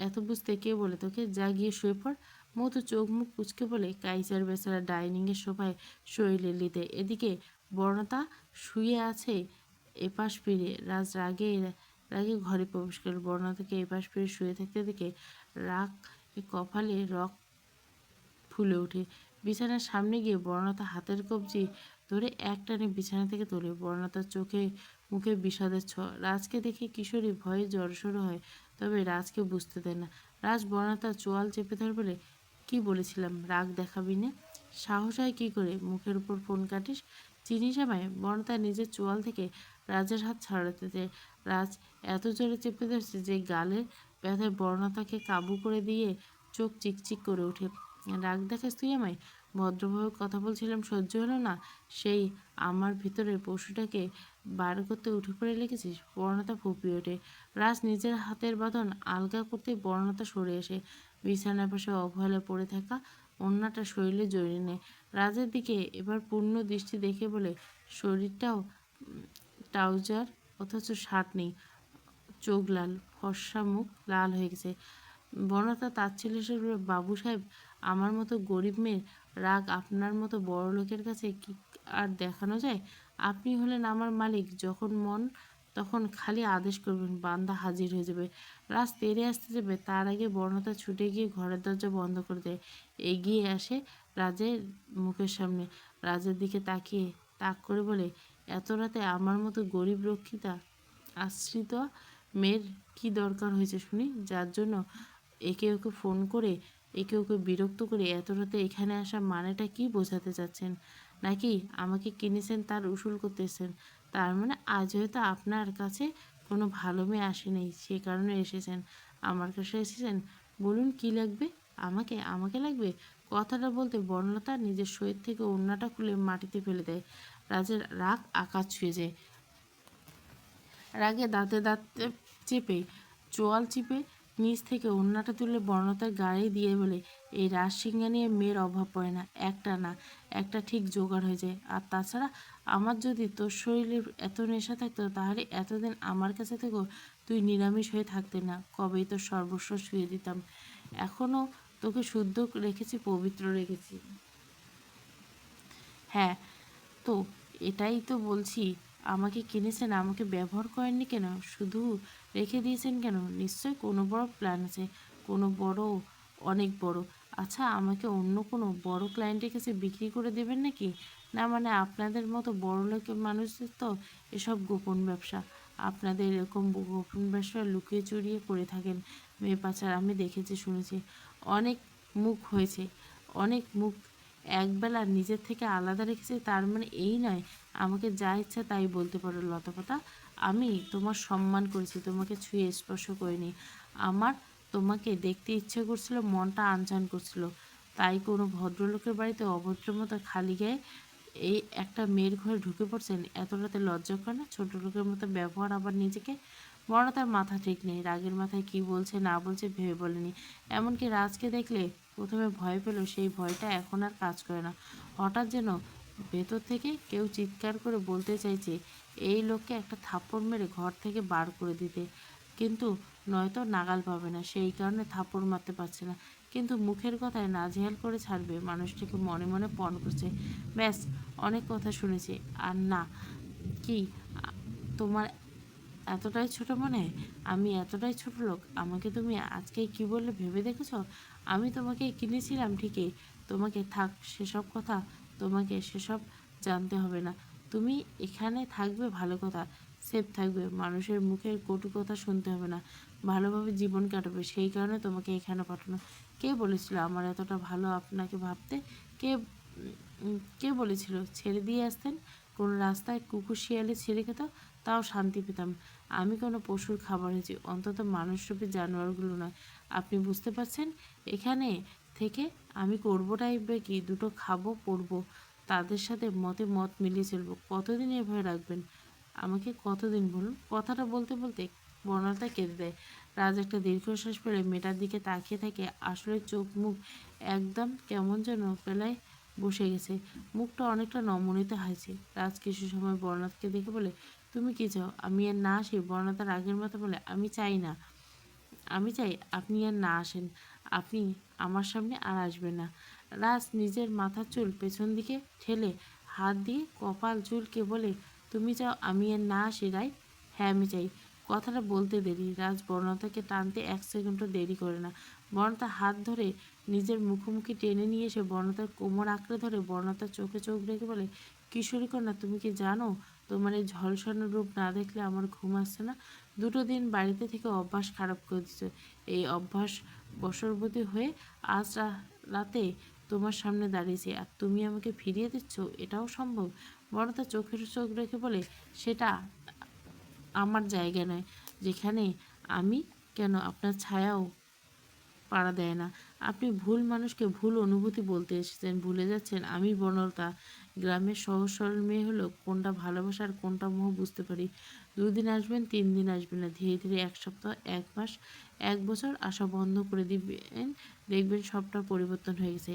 এত বুঝতে কে বলে তোকে? যা গিয়ে শুয়ে পড়। মধু চোখ মুখ কুচকে বলে, কাইসার বেচারা ডাইনিংয়ের সোফায় শরীরে লিতে, এদিকে বর্ণতা শুয়ে আছে এপাশ ফিরে। রাজ রাগে রাগে ঘরে প্রবেশ করে বর্ণতাকে এপাশ ফিরে শুয়ে থাকতে দেখে রাগ কপালে রক ফুলে ওঠে। বিছানার সামনে গিয়ে বর্ণতা হাতের কবজি ধরে একটানে বিছানা থেকে তোলে। বর্ণতার চোখে মুখে বিষাদের ছোঁয়া। রাজকে দেখে কিশোরী ভয়ে জড়সড় হয়, তবে রাজকে বুঝতে দেয় না। রাজ বর্ণতার চোয়াল চেপে ধরে বলে, কি বলেছিলাম রাগ দেখাবি না? সাহস হয় কি করে মুখের উপর ফোন কাটিস? চিনিস আমায়? বর্ণতা নিজের চোয়াল থেকে রাজের হাত ছাড়াতে চায়। রাজ এত জোরে চেপে ধরছে যে গালের ব্যথায় বর্ণতাকে কাবু করে দিয়ে চোখ চিকচিক করে ওঠে। রাগ দেখাস তুই আমায়? ভদ্রভাবে কথা বলছিলাম, সহ্য হলো না? সেই আমার ভিতরের পশুটাকে বার করতে উঠে পড়ে লেগেছিস? বর্ণতা ফুপিয়ে ওঠে। রাজ নিজের হাতের বাঁধন আলগা করতে বর্ণতা সরে আসে। বিছানার পাশে অবহেলা পড়ে থাকা অন্যটা শরীরে জড়িয়ে নেয়। রাজের দিকে এবার পূর্ণ দৃষ্টি দেখে বলে, শরীরটাও ট্রাউজার অথচ শার্ট নেই, চোখ লাল, ফর্সা মুখ লাল হয়ে গেছে। বনতা তাচ্ছিল্য হিসেবে বলল, বাবু সাহেব, আমার মতো গরিব মেয়ের রাগ আপনার মতো বড় লোকের কাছে কি আর দেখানো যায়? আপনি হলেন আমার মালিক, যখন মন তখন খালি আদেশ করবেন, বান্দা হাজির হয়ে যাবে। রাজ তেড়ে আসতে যাবে, তার আগে বর্ণতা ছুটে গিয়ে ঘরের দরজা বন্ধ করে দেয়। এগিয়ে আসে রাজের মুখের সামনে, রাজের দিকে তাকিয়ে তাক করে বলে, এত রাতে আমার মতো গরিব রক্ষিতা আশ্রিত মেয়ের কি দরকার হয়েছে শুনি, যার জন্য একে ওকে ফোন করে একে ওকে বিরক্ত করে এত রাতে এখানে আসা মানেটা কি বোঝাতে চাচ্ছেন? নাকি আমাকে কিনেছেন তার উসুল করতে এসেছেন? তার মানে আজ হয়তো আপনার কাছে কোনো ভালো মেয়ে আসেনি, সে কারণে এসেছেন। আমার কাছে এসেছেন, বলুন কি লাগবে? আমাকে আমাকে লাগবে? কথাটা বলতে বনলতা নিজের শরীর থেকে ওড়নাটা খুলে মাটিতে ফেলে দেয়। রাজের রাগ আকাশ ছুঁয়ে যায়। রাগে দাঁতে দাঁত চেপে চোয়াল চিপে নিচ থেকে ওড়নাটা তুলে বর্ণতার গায়ে দিয়ে বলে, এই রাজসিংহা নিয়ে মেয়ের অভাব পড়ে না, একটা না একটা ঠিক জোগাড় হয়ে যায়। আর তাছাড়া আমার যদি তোর শরীরে এত নেশা থাকতো, তাহলে এতদিন আমার কাছে থেকেও তুই নিরামিষ হয়ে থাকতে না, কবেই তোর সর্বস্ব শুয়ে দিতাম। এখনও তোকে শুদ্ধ রেখেছি, পবিত্র রেখেছি। হ্যাঁ, তো এটাই তো বলছি, আমাকে কিনেছেন, আমাকে ব্যবহার করেননি কেন, শুধু রেখে দিয়েছেন কেন? নিশ্চয় কোনো বড় প্ল্যান আছে, কোনো বড়, অনেক বড়। আচ্ছা, আমাকে অন্য কোনো বড় ক্লায়েন্টের কাছে বিক্রি করে দেবেন নাকি? না মানে আপনাদের মতো বড় লোকের মানুষদের তো এসব গোপন ব্যবসা, আপনাদের এরকম গোপন ব্যবসা লুকিয়ে চুরিয়ে করে থাকেন মেয়ে পাচার, আমি দেখেছি শুনেছি। অনেক মুখ হয়েছে, অনেক মুখ একবেলা নিজের থেকে আলাদা রেখেছে, তার মানে এই নয় আমাকে যা ইচ্ছা তাই বলতে পারো। লতাপাতা, আমি তোমার সম্মান করেছি, তোমাকে ছুঁয়ে স্পর্শ করিনি। আমার তোমাকে দেখতে ইচ্ছে করছিল, মনটা আনচান করছিল, তাই কোনো ভদ্রলোকের বাড়িতে অভদ্রমতো খালি গায়ে এই একটা মেয়ের ঘরে ঢুকে পড়ছেন? এত রাতে লজ্জা করে না? ছোট লোকের মতো ব্যবহার, আবার নিজেকে। বড় তার মাথা ঠিক নেই, রাগের মাথায় কি বলছে না বলছে ভেবে বলেনি। এমনকি রাজকে দেখলে প্রথমে ভয় পেল, সেই ভয়টা এখন আর কাজ করে না। হঠাৎ যেন ভেতর থেকে কেউ চিৎকার করে বলতে চাইছে, এই লোককে একটা থাপ্পড় মেরে ঘর থেকে বার করে দিতে, কিন্তু নয়তো নাগাল পাবে না, সেই কারণে থাপ্পড় মারতে পারছে না। কিন্তু মুখের কথায় নাজেহাল করে ছাড়বে, মানুষটিকে মনে মনে পণ করছে। ব্যাস, অনেক কথা শুনেছি। আর না, কি তোমার এতটাই ছোট মনে হয়? আমি এতটাই ছোট লোক? আমাকে তুমি আজকেই কি বললে ভেবে দেখেছ? আমি তোমাকে কিনেছিলাম ঠিকই, তোমাকে থাক সেসব কথা, তোমাকে সেসব জানতে হবে না। তুমি এখানে থাকবে ভালো কথা, সেফ থাকবে, মানুষের মুখের কটু কথা শুনতে হবে না, ভালোভাবে জীবন কাটাবে, সেই কারণে তোমাকে এখানে পাঠানো। কে বলেছিল আমার এতটা ভালো আপনাকে ভাবতে? কে কে বলেছিল ছেড়ে দিয়ে আসতেন? কোনো রাস্তায় কুকুর শিয়ালে ছেড়ে খেত, তাও শান্তি পেতাম। আমি কোনো পশুর খাবার হয়েছি, অন্তত মানুষরূপী জানোয়ারগুলো নয়। আপনি বুঝতে পারছেন? এখানে থেকে আমি করবোটাই বা কি? দুটো খাবো, পরবো, তাদের সাথে মতে মত মিলিয়ে চলবো। কতদিন এভাবে রাখবেন আমাকে? কতদিন বলুন? কথাটা বলতে বলতে বর্ণালতা কেঁদে দেয়। রাজ একটা দীর্ঘশ্বাস ফেলে মেয়েটার দিকে তাকিয়ে থাকে। আসলে চোখ মুখ একদম কেমন যেন পেলায় বসে গেছে, মুখটা অনেকটা নমনীয়তা হাসে। রাজ কিছু সময় বর্ণাথকে দেখে বলে, তুমি কি চাও আমি আর না আসি? বর্ণাতার আগের মতো বলে, আমি চাই না, আমি চাই আপনি আর না আসেন। আপনি আমার সামনে আর আসবে না। রাজ নিজের মাথার চুল পেছন দিকে ঠেলে হাত দিয়ে কপাল চুলকে বলে, তুমি চাও আমি আর না আসি রাই? হ্যাঁ আমি চাই। কথাটা বলতে দেরি, রাজ বর্ণতাকে টানতে 1 সেকেন্ডও দেরি করে না। বর্ণতার হাত ধরে নিজের মুখোমুখি টেনে নিয়ে এসে বর্ণতার কোমর আঁকড়ে ধরে বর্ণতার চোখে চোখ রেখে বলে, কিশোরী কন্যা তুমি কি জানো তোমার এই ঝলসানো রূপ না দেখলে আমার ঘুম আসছে না? 2 দিন বাড়িতে থেকে অভ্যাস খারাপ করে দিচ্ছ। এই অভ্যাস বশবর্তী হয়ে আজ রাতে তোমার সামনে দাঁড়িয়েছি আর তুমি আমাকে ফিরিয়ে দিচ্ছ? এটাও সম্ভব? বর্ণতা চোখের চোখ রেখে বলে, সেটা আমার জায়গা নয় যেখানে আমি কেন আপনার ছায়াও পাড়া দেয় না। আপনি ভুল মানুষকে ভুল অনুভূতি বলতে এসেছেন। ভুলে যাচ্ছেন আমি বনলতা গ্রামের সহজ সরল মেয়ে হলো কোনটা ভালোবাসা আর কোনটা মোহ বুঝতে পারি। 2 দিন আসবেন, 3 দিন আসবেন না, ধীরে ধীরে 1 সপ্তাহ, 1 মাস, 1 বছর আসা বন্ধ করে দিবেন। দেখবেন সবটা পরিবর্তন হয়ে গেছে।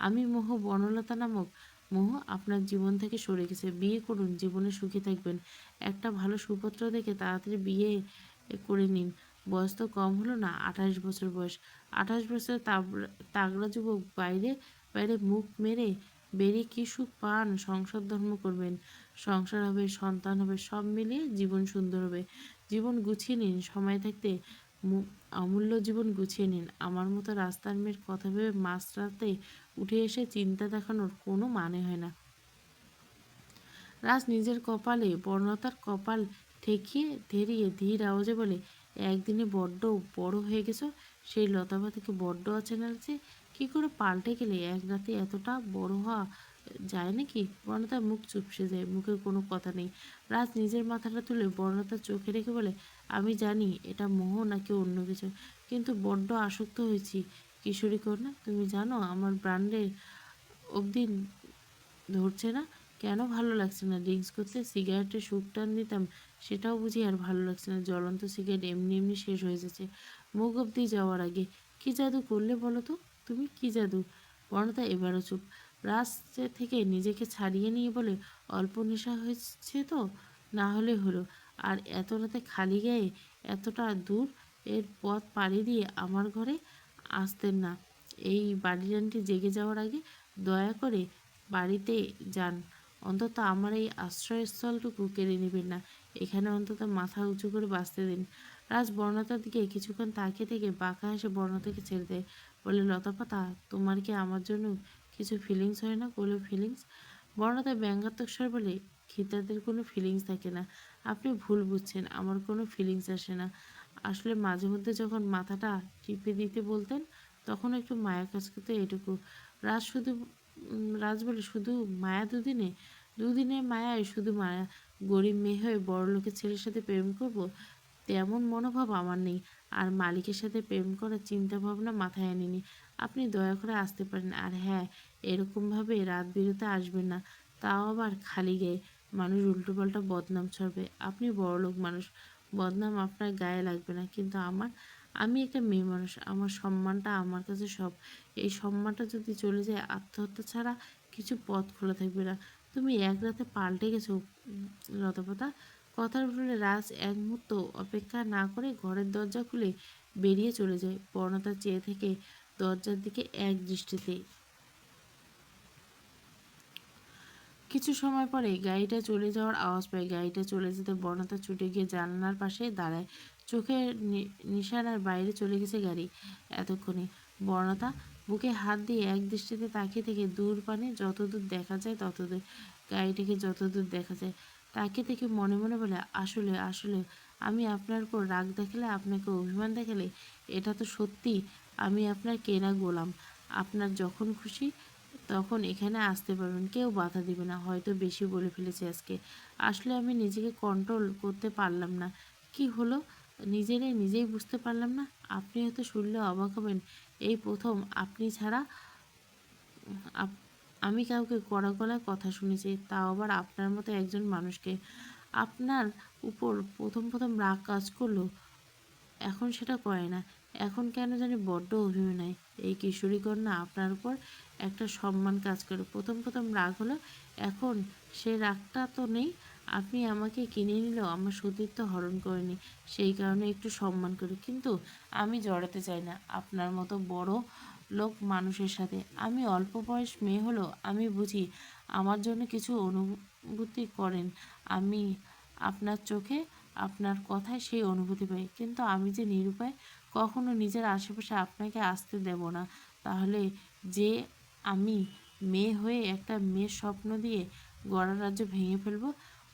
আমি মোহ বনলতা নামক মোহ আপনার জীবন থেকে সরে গেছে। বিয়ে করুন, জীবনে সুখী থাকবেন। একটা ভালো সুপাত্র দেখে তাড়াতাড়ি বিয়ে করে নিন। বয়স তো কম হলো না, 28 বছর বয়স। 28 বছরের তাগড়া যুবক বাইরে বাইরে মুখ মেরে বেরিয়ে কি সুখ পান? সংসার ধর্ম করবেন, সংসার হবে, সন্তান হবে, সব মিলিয়ে জীবন সুন্দর হবে। জীবন গুছিয়ে নিন, সময় থাকতে অমূল্য জীবন গুছিয়ে নিন। আমার মতো রাস্তার মেয়ের কথা ভেবে মাঝরাতে উঠে এসে চিন্তা দেখানোর কোনো মানে হয় না। রাজ নিজের কপালে বর্ণতার কপাল ঠেকিয়ে ধেরিয়ে ধীর আওয়াজে বলে, একদিনে বড্ড বড় হয়ে গেছো। সেই লতাপা থেকে বড্ড অচেনা লাগছে। কী করে পাল্টে গেলে? এক রাতে এতটা বড় হওয়া যায় নাকি? বর্ণতার মুখ চুপসে যায়, মুখে কোনো কথা নেই। রাজ নিজের মাথাটা তুলে বর্ণতার চোখে রেখে বলে, আমি জানি এটা মোহ নাকি অন্য কিছু, কিন্তু বড্ড আসক্ত হয়েছি কিশোরী কন্যা। তুমি জানো আমার ব্র্যান্ডের অবধি ধরছে না। কেন ভালো লাগছে না? ড্রিঙ্কস করতে সিগারেটের সুখ টান দিতাম, সেটাও বুঝি আর ভালো লাগছে না। জ্বলন্ত সিগারেট এমনি এমনি শেষ হয়ে যাচ্ছে মুখ অবধি যাওয়ার আগে। কী জাদু করলে বলো তো? তুমি কী জাদু? বর্ণতা এবারও চুপ। রাজ থেকে নিজেকে ছাড়িয়ে নিয়ে বলে, অল্প নেশা হয়েছে তো, না হলে হলো। আর এত রাতে খালি গায়ে এতটা দূর এর পথ পাড়ি দিয়ে আমার ঘরে আসতেন না। এই বাড়ির আন্টি জেগে যাওয়ার আগে দয়া করে বাড়িতে যান। অন্তত আমার এই আশ্রয়স্থলটুকু কেড়ে নেবেন না। এখানে অন্তত মাথা উঁচু করে বাঁচতে দিন। রাজ বর্ণতার দিকে কিছুক্ষণ তাকিয়ে থেকে বাঁকা হেসে বর্ণতাকে ছেড়ে দেয়। বলে, লতাপাতা, তোমার কি আমার জন্য কিছু ফিলিংস হয় না? কোনো ফিলিংস? বর্ণতা ব্যঙ্গাত্মক স্বর বলে, খিতাদের কোনো ফিলিংস থাকে না। আপনি ভুল বুঝছেন, আমার কোনো ফিলিংস আসে না। আসলে মাঝে মধ্যে যখন মাথাটা টিপে দিতে বলতেন তখন একটু মায়া কাজ করতো, এটুকু। রাজ বলে, শুধু মায়া? 2 দিনে? 2 দিনের মায়ায় শুধু মায়া? গরিব মেয়ে হয়ে বড়লোকের ছেলের সাথে প্রেম করব, তেমন মনোভাব আমার নেই। আর মালিকের সাথে প্রেম করার চিন্তা ভাবনা মাথায় আনিনি। আপনি দয়া করে আসতে পারেন। আর হ্যাঁ, এরকমভাবে রাত বিরেতে আসবেন না, তাও আবার খালি গায়ে। মানুষ উল্টোপাল্টা বদনাম ছড়বে। আপনি বড়লোক মানুষ, বদনাম আপনার গায়ে লাগবে না, কিন্তু আমি একটা মেয়ে মানুষ। আমার সম্মানটা আমার কাছে সব। এই সম্মানটা যদি চলে যায়, আত্মহত্যা ছাড়া কিছু পথ খোলা থাকবে না। তুমি এক রাতে পাল্টে গেছো লতাপাতা। কথার বলে রাজ এক মুহূর্ত অপেক্ষা না করে ঘরের দরজা খুলে বেরিয়ে চলে যায়। বর্ণতা চেয়ে থেকে দরজার দিকে এক দৃষ্টিতে। কিছু সময় পরে গাড়িটা চলে যাওয়ার আওয়াজ পায়। গাড়িটা চলে যেতে বর্ণতা ছুটে গিয়ে জানলার পাশে দাঁড়ায়। চোখের নিশানার বাইরে চলে গেছে গাড়ি এতক্ষণে। বর্ণতা বুকে হাত দিয়ে এক দৃষ্টিতে তাকিয়ে থেকে দূর পানে যতদূর দেখা যায় ততদূর, গাড়িটাকে যতদূর দেখা যায় তাকিয়ে থেকে মনে মনে বলে, আসলে আসলে আমি আপনার উপর রাগ দেখালে, আপনাকে অভিমান দেখালে, এটা তো সত্যি আমি আপনার কেনা গোলাম। আপনার যখন খুশি তখন এখানে আসতে পারবেন, কেউ বাধা দিবে না। হয়তো বেশি বলে ফেলেছি আজকে। আসলে আমি নিজেকে কন্ট্রোল করতে পারলাম না। কি হলো নিজেই বুঝতে পারলাম না। আপনি হয়তো শুনলে অবাক হবেন, এই প্রথম আপনি ছাড়া আমি কাউকে কড়া গলায় কথা শুনেছি, তাও আবার আপনার মতো একজন মানুষকে। আপনার উপর প্রথম প্রথম রাগ কাজ করলো, এখন সেটা করে না। এখন কেন জানি বড্ড অভিনয়। এই কিশোরী কন্যা আপনার উপর একটা সম্মান কাজ করে। প্রথম প্রথম রাগ হলো, এখন সে রাগটা তো নেই। আপনি আমাকে কিনে নিলেও আমার সতীত্ব হরণ করেনি, সেই কারণে একটু সম্মান করি। কিন্তু আমি জড়াতে চাই না আপনার মতো বড় লোক মানুষের সাথে। আমি অল্প বয়স মেয়ে হলেও আমি বুঝি, আমার জন্য কিছু অনুভূতি করেন। আমি আপনার চোখে, আপনার কথায় সেই অনুভূতি পাই। কিন্তু আমি যে নিরুপায়, কখনো নিজের আশেপাশে আপনাকে আসতে দেব না। তাহলে যে আমি মেয়ে হয়ে একটা মেয়ের স্বপ্ন দিয়ে গড়া রাজ্য ভেঙে ফেলবো,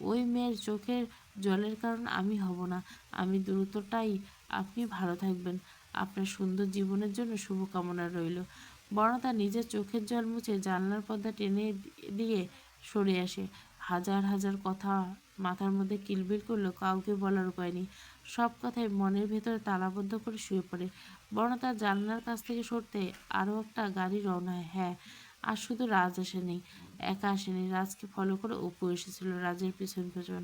ওই মেয়ের চোখের জলের কারণ আমি হব না। আমি দ্রুতটাই। আপনি ভালো থাকবেন। আপনার সুন্দর জীবনের জন্য শুভকামনা রইল। বর্ণতা নিজের চোখের জল মুছে জানলার পর্দা টেনে দিয়ে সরে আসে। হাজার হাজার কথা মাথার মধ্যে কিলবিল করলেও কাউকে বলার উপায় নেই। সব কথাই মনের ভেতরে তালাবদ্ধ করে শুয়ে পড়ে। বর্ণতা জানলার কাছ থেকে সরতে আরও একটা গাড়ি রওনা হয়। হ্যাঁ, আর শুধু রাজ আসেনি, একা আসেনি। রাজকে ফলো করে অপু এসেছিল রাজের পিছন পিছন।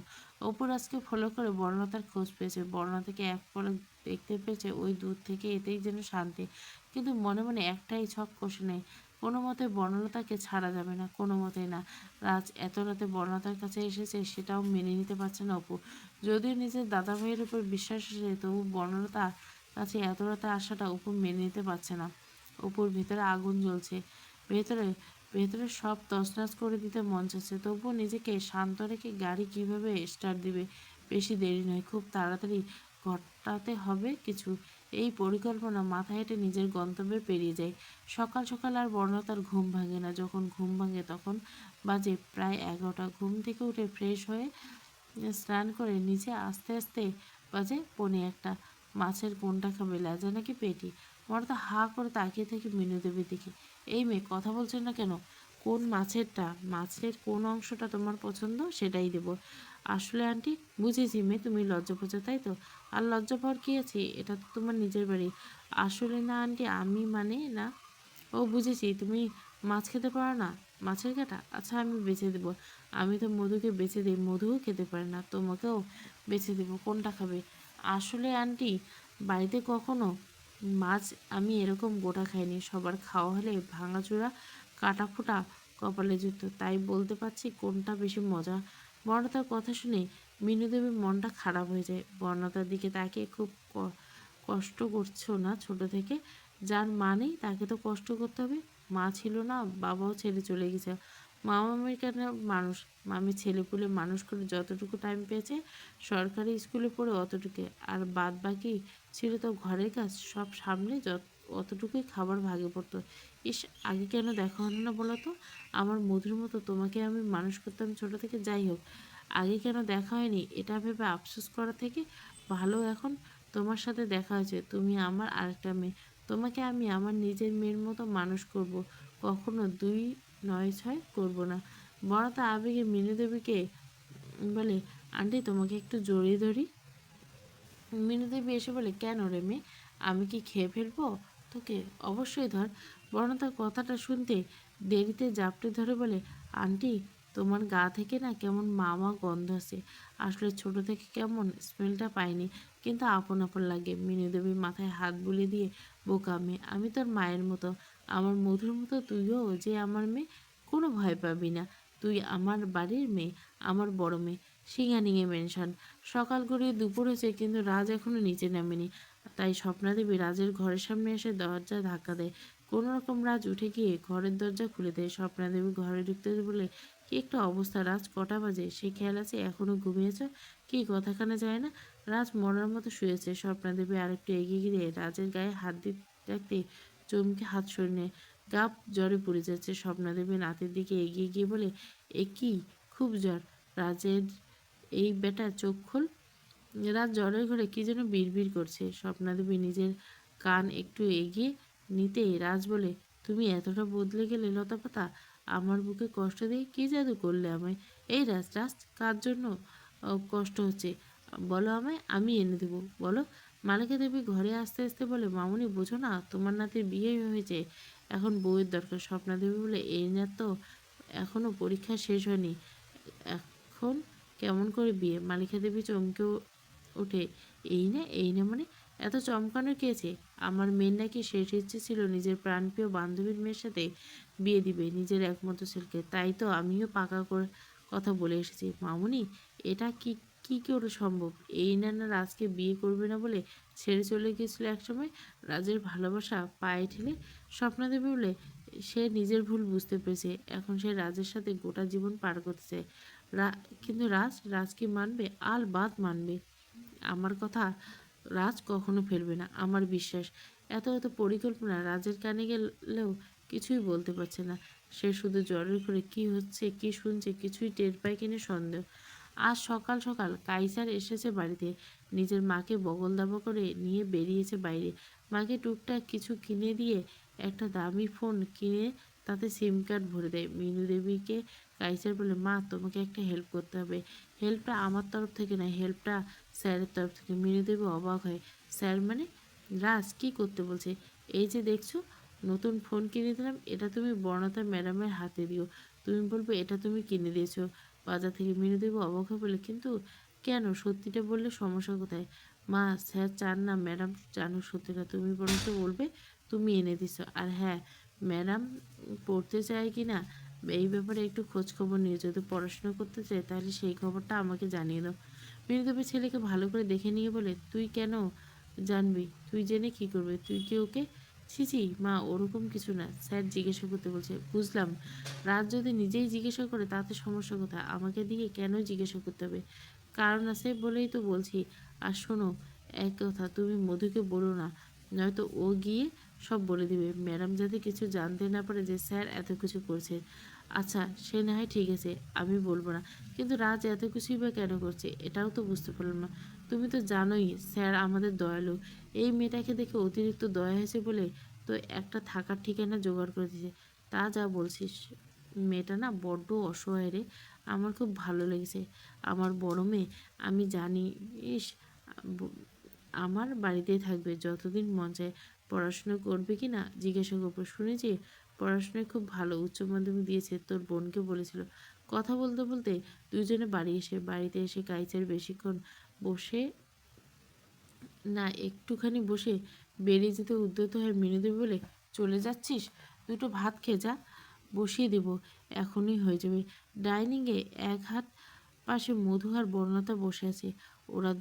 অপু রাজকে ফলো করে বর্ণতার খোঁজ পেয়েছে। বর্ণতাকে এক পলক দেখতে পেয়েছে ওই দূর থেকে, এতেই যেন শান্তি। কিন্তু মনে মনে একটাই ছক কষে নেয়, কোনো মতে বর্ণলতাকে ছাড়া যাবে না, কোনো মতেই না। রাজ এত রাতে বর্ণতার কাছে এসেছে সেটাও মেনে নিতে পারছে না অপু। যদিও নিজের দাদা ভাইয়ের উপর বিশ্বাস আছে, তবু বর্ণলতার কাছে এত রাতে আসাটা অপু মেনে নিতে পারছে না। অপুর ভিতরে আগুন জ্বলছে। ভেতরে ভেতরে সব তছনছ করে দিতে মন চাচ্ছে, তবুও নিজেকে শান্ত রেখে গাড়ি কিভাবে স্টার্ট দিবে। বেশি দেরি নয়, খুব তাড়াতাড়ি ঘটাতে হবে কিছু। এই পরিকল্পনা মাথায় হেঁটে নিজের গন্তব্যে পেরিয়ে যায়। সকাল সকাল আর বর্ণতার ঘুম ভাঙে না। যখন ঘুম ভাঙে তখন বাজে প্রায় 11টা। ঘুম থেকে উঠে ফ্রেশ হয়ে স্নান করে নিচে আস্তে আস্তে বাজে 1:45। মাছের কোনটা খাবে, লেজা নাকি পেটি? বর্ণতা হা করে তাকিয়ে থেকে মিনু দেবীর দিকে। এই মেয়ে, কথা বলছেন না কেন? কোন মাছেরটা? মাছের কোন অংশটা তোমার পছন্দ সেটাই দেবো। আসলে আন্টি, বুঝেছি মেয়ে, তুমি লজ্জা পাচ্ছো তাই তো? আর লজ্জা পাওয়ার কী আছে? এটা তো তোমার নিজের বাড়ি। আসলে না আন্টি, আমি মানে না। ও বুঝেছি, তুমি মাছ খেতে পারো না। মাছের কাঁটা? আচ্ছা, আমি বেছে দেবো। আমি তো মধুকে বেছে দিই, মধুও খেতে পারে না। তোমাকেও বেছে দেবো, কোনটা খাবে? আসলে আন্টি, বাড়িতে কখনো মাছ আমি এরকম গোটা খাইনি। সবার খাওয়া হলে ভাঙাচোরা কাটা ফোটা কপালে জুতো। তাই বলতে পারছি কোনটা বেশি মজা। বর্ণতার কথা শুনে মিনু দেবীর মনটা খারাপ হয়ে যায়। বর্ণতার দিকে তাকিয়ে, খুব কষ্ট করছো না ছোট থেকে? যার মা নেই তাকে তো কষ্ট করতে হবে। মা ছিল না, বাবাও ছেড়ে চলে গেছে। মামামির কেন মানুষ, মামি ছেলেপুলে মানুষ করে যতটুকু টাইম পেয়েছে সরকারি স্কুলে পড়ে অতটুকু। আর বাদ বাকি ছিল তো ঘরের কাজ, সব সামনে অতটুকুই খাবার ভাগে পড়তো। ইস, আগে কেন দেখা হলো না বলো তো? আমার মধুর মতো তোমাকে আমি মানুষ করতাম ছোট থেকে। যাই হোক, আগে কেন দেখা হয়নি এটা ভেবে আফসোস করা থেকে ভালো এখন তোমার সাথে দেখা হয়েছে। তুমি আমার আরেকটা মেয়ে। তোমাকে আমি আমার নিজের মেয়ের মতো মানুষ করব। কখনো 2-9-6 করব না। বড়তা আবেগে মিনু দেবীকে বলে, আন্টি তোমাকে একটু জড়িয়ে ধরি। মিনু দেবী এসে বলে, কেন রে মেয়ে, আমি কি খেয়ে ফেলবো তোকে? অবশ্যই ধর। বর্ণতার কথাটা শুনতে দেরিতে জাপটে ধরে বলে, আন্টি, তোমার গা থেকে না কেমন মামা গন্ধ আসে। আসলে ছোট থেকে কেমন স্মেলটা পাইনি, কিন্তু আপন আপন লাগে। মিনু দেবী মাথায় হাত বুলিয়ে দিয়ে, বোকা মেয়ে, আমি তোর মায়ের মতো, আমার মধুর মতো তুইও যে আমার মেয়ে। কোনো ভয় পাবি না, তুই আমার বাড়ির মেয়ে, আমার বড় মেয়ে। সিঙ্গানিংয়ে মেনশন। সকাল গড়িয়ে দুপুর হয়েছে, কিন্তু রাজ এখনো নিচে নামেনি। তাই স্বপ্নাদেবী রাজের ঘরের সামনে এসে দরজা ধাক্কা দেয়। কোনো রকম রাজ উঠে গিয়ে ঘরের দরজা খুলে দেয়। স্বপ্নাদেবী ঘরে ঢুকতে বলে, কি একটা অবস্থা রাজ, কটা বাজে? সে খেয়াল আছে এখনো ঘুমিয়েছ? কি কথাখানে যায় না? রাজ মরার মতো শুয়েছে। স্বপ্নাদেবী আরেকটু এগিয়ে গিয়ে রাজের গায়ে হাত দিতে রাখতে চমকে হাত সরিয়ে নেয়। গাপ জ্বরে পুড়ে যাচ্ছে। স্বপ্নাদেবী নাতির দিকে এগিয়ে গিয়ে বলে, এ কি, খুব জ্বর? রাজের এই বেটা চোখ খোল। রাত জ্বরের ঘরে কি যেন বিড়বিড় করছে। স্বপ্নাদেবী নিজের কান একটু এগিয়ে নিতেই রাজ বলে, তুমি এতটা বদলে গেলে লতাপাতা, আমার বুকে কষ্ট দিয়ে কি জাদু করলে আমায়? এই রাজ, রাজ, কার জন্য কষ্ট হচ্ছে বলো আমায়, আমি এনে দেবো, বলো। মালিকা দেবী ঘরে আসতে আসতে বলে, মামুনি বোঝো না, তোমার নাতির বিয়ে হয়েছে, এখন বউয়ের দরকার। স্বপ্নাদেবী বলে, এই না তো এখনো পরীক্ষা শেষ হয়নি, এখন কেমন করে বিয়ে? মালিকা দেবী চমকে ওঠে, এই না, এই না মানে? এত চমকানোর কি আছে? আমার মেয়ের নাকি শেষ ইচ্ছে ছিল নিজের প্রাণপ্রিয় বান্ধবীর মেয়ের সাথে বিয়ে দিবে, নিজের একমাত্র ছেলেকে। তাই তো আমিও পাকা করে কথা বলে এসেছি। মামুনি, এটা কি কি করে সম্ভব? এই না না রাজকে বিয়ে করবে না বলে ছেড়ে চলে গিয়েছিল একসময়। রাজের ভালোবাসা পায়ে ঠেলে স্বপ্নাদেবী বলে সে নিজের ভুল বুঝতে পেরেছে। এখন সে রাজের সাথে গোটা জীবন পার করতে চায়। কিন্তু রাজ কি মানবে? আলবাত মানবে। আমার কথা রাজ কখনো ফেলবে না, আমার বিশ্বাস। এত এত পরিকল্পনা রাজের কানে গেলেও কিছুই বলতে পারছে না। সে শুধু জ্বরের করে কি হচ্ছে কি শুনছে কিছুই টের পায় কিনা সন্দেহ। আজ সকাল সকাল কাইসার এসেছে বাড়িতে। নিজের মাকে বগল দাবা করে নিয়ে বেরিয়েছে বাইরে। মাকে টুকটাক কিছু কিনে দিয়ে একটা দামি ফোন কিনে তাতে সিম কার্ড ভরে দেয়। মিনু দেবীকে কাইসার বলে, মা তোমাকে একটা হেল্প করতে হবে। হেল্পটা আমার তরফ থেকে না, হেল্পটা স্যারের তরফ থেকে। মিনু দেবী অবাক হয়। স্যার মানে? রাজ কি করতে বলছে? এই যে দেখছো নতুন ফোন কিনে দিলাম, এটা তুমি বর্ণতা ম্যাডামের হাতে দিও। তুমি বলবে এটা তুমি কিনে দিয়েছো বাজার থেকে। মিনু দেবী অবাক হয়ে বলে, কিন্তু কেন? সত্যিটা বললে সমস্যা কোথায়? মা স্যার চান না ম্যাডাম জানুক সত্যিটা। তুমি বরঞ্চ বলবে তুমি এনে দিছো। আর হ্যাঁ, ম্যাডাম পড়তে চায় কি না এই ব্যাপারে একটু খোঁজ খবর নিয়ে, যদি পড়াশোনা করতে চায় তাহলে সেই খবরটা আমাকে জানিয়ে দাও। মিনু দেবী ছেলেকে ভালো করে দেখে নিয়ে বলে, তুই কেন জানবি? তুই জেনে কি করবে? তুই কি ওকে? ছি ছি মা, ওরকম কিছু না, স্যার জিজ্ঞাসা করতে বলছে। বুঝলাম, রাজ যদি নিজেই জিজ্ঞাসা করে তাতে সমস্যা কোথায়? আমাকে দিয়ে কেন জিজ্ঞাসা করতে হবে? কারণ আছে বলেই তো বলছি। আর শোনো, এক কথা, তুমি মধুকে বলো না, নয়তো ও গিয়ে সব বলে দিবে। ম্যাডাম যাতে কিছু জানতে না পারে যে স্যার এত কিছু করছে। আচ্ছা সে না হয় ঠিক আছে, আমি বলবো না। কিন্তু রাজ এত কিছুই বা কেন করছে এটাও তো বুঝতে পারলাম না। তুমি তো জানোই স্যার আমাদের দয়ালু। এই মেয়েটাকে দেখে অতিরিক্ত দয়া হয়েছে বলে তো একটা থাকার ঠিকানা জোগাড় করে দিয়েছে। তা যা বলছিস, মেয়েটা না বড্ড অসহায় রে। আমার খুব ভালো লেগেছে। আমার বড় মেয়ে, আমি জানি। ইস, ব- আমার বাড়িতেই থাকবে যতদিন মন চায়। পড়াশোনা করবে কি না জিজ্ঞাসা করবো। শুনেছি পড়াশোনায় খুব ভালো, উচ্চ মাধ্যমিক দিয়েছে, তোর বোনকে বলেছিল। কথা বলতে বলতে দুজনে বাড়িতে এসে কাইচার বেশিক্ষণ বসে না, একটুখানি বসে বেরিয়ে যেতে উদ্যত হয়ে মিনুদেবী বলে, চলে যাচ্ছিস? দুটো ভাত খেয়ে যা, বসিয়ে দেবো, এখনই হয়ে যাবে। ডাইনিংয়ে এক হাত পাশে মধু আর বর্ণতা বসে আছে। ওরা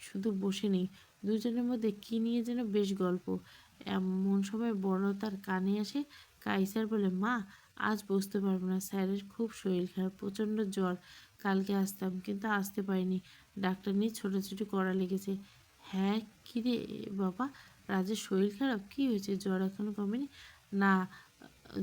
শুধু বসে নেই, দুজনের মধ্যে কী নিয়ে যেন বেশ গল্প। এমন সময় বর্ণতার কানে আসে কাইসার বলে, মা আজ বসতে পারবো না, স্যারের খুব শরীর খারাপ, প্রচণ্ড জ্বর। কালকে আসতাম কিন্তু আসতে পারিনি, ডাক্তার নিয়ে ছোটাছুটি করা লেগেছে। হ্যাঁ, কী রে বাবা, রাজের শরীর খারাপ? কী হয়েছে? জ্বর এখনো কমেনি? না,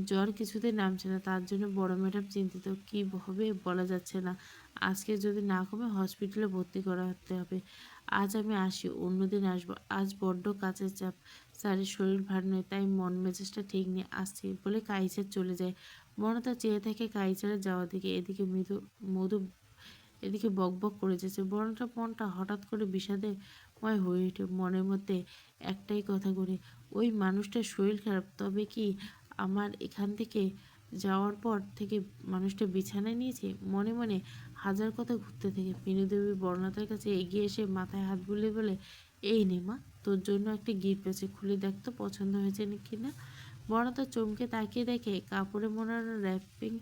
জ্বর কিছুতেই নামছে না, তার জন্য বড় ম্যাডাম চিন্তিত। কী হবে বলা যাচ্ছে না। আজকে যদি না কমে হসপিটালে ভর্তি করাতে হবে। আজ আমি আসি, অন্যদিন আসবো। আজ বড্ড কাজের চাপ, স্যারের শরীর ভালো নয়, তাই মন মেজাজটা ঠিক নেই, আসছি বলে কাইচার চলে যায়। বনতা চেয়ে থাকে কাইচারের যাওয়ার দিকে। এদিকে মধু এদিকে বকবক করে যাচ্ছে। বরংটা মনটা হঠাৎ করে বিষাদময় হয়ে ওঠে। মনের মধ্যে একটাই কথা ঘুরে, ওই মানুষটার শরীর খারাপ, তবে কি আমার এখান থেকে যাওয়ার পর থেকে মানুষটা বিছানায় নিয়েছে? মনে মনে হাজার কথা ঘুরতে থাকে। মিনুদেবী বর্ণতার কাছে এগিয়ে এসে মাথায় হাত বুলিয়ে বলে, এই নে মা, তোর জন্য একটা গিফট আছে, খুলে দেখ তো পছন্দ হয়েছে কি না। বর্ণতা চমকে তাকিয়ে দেখে কাপড়ে মোড়ানো র্যাপিং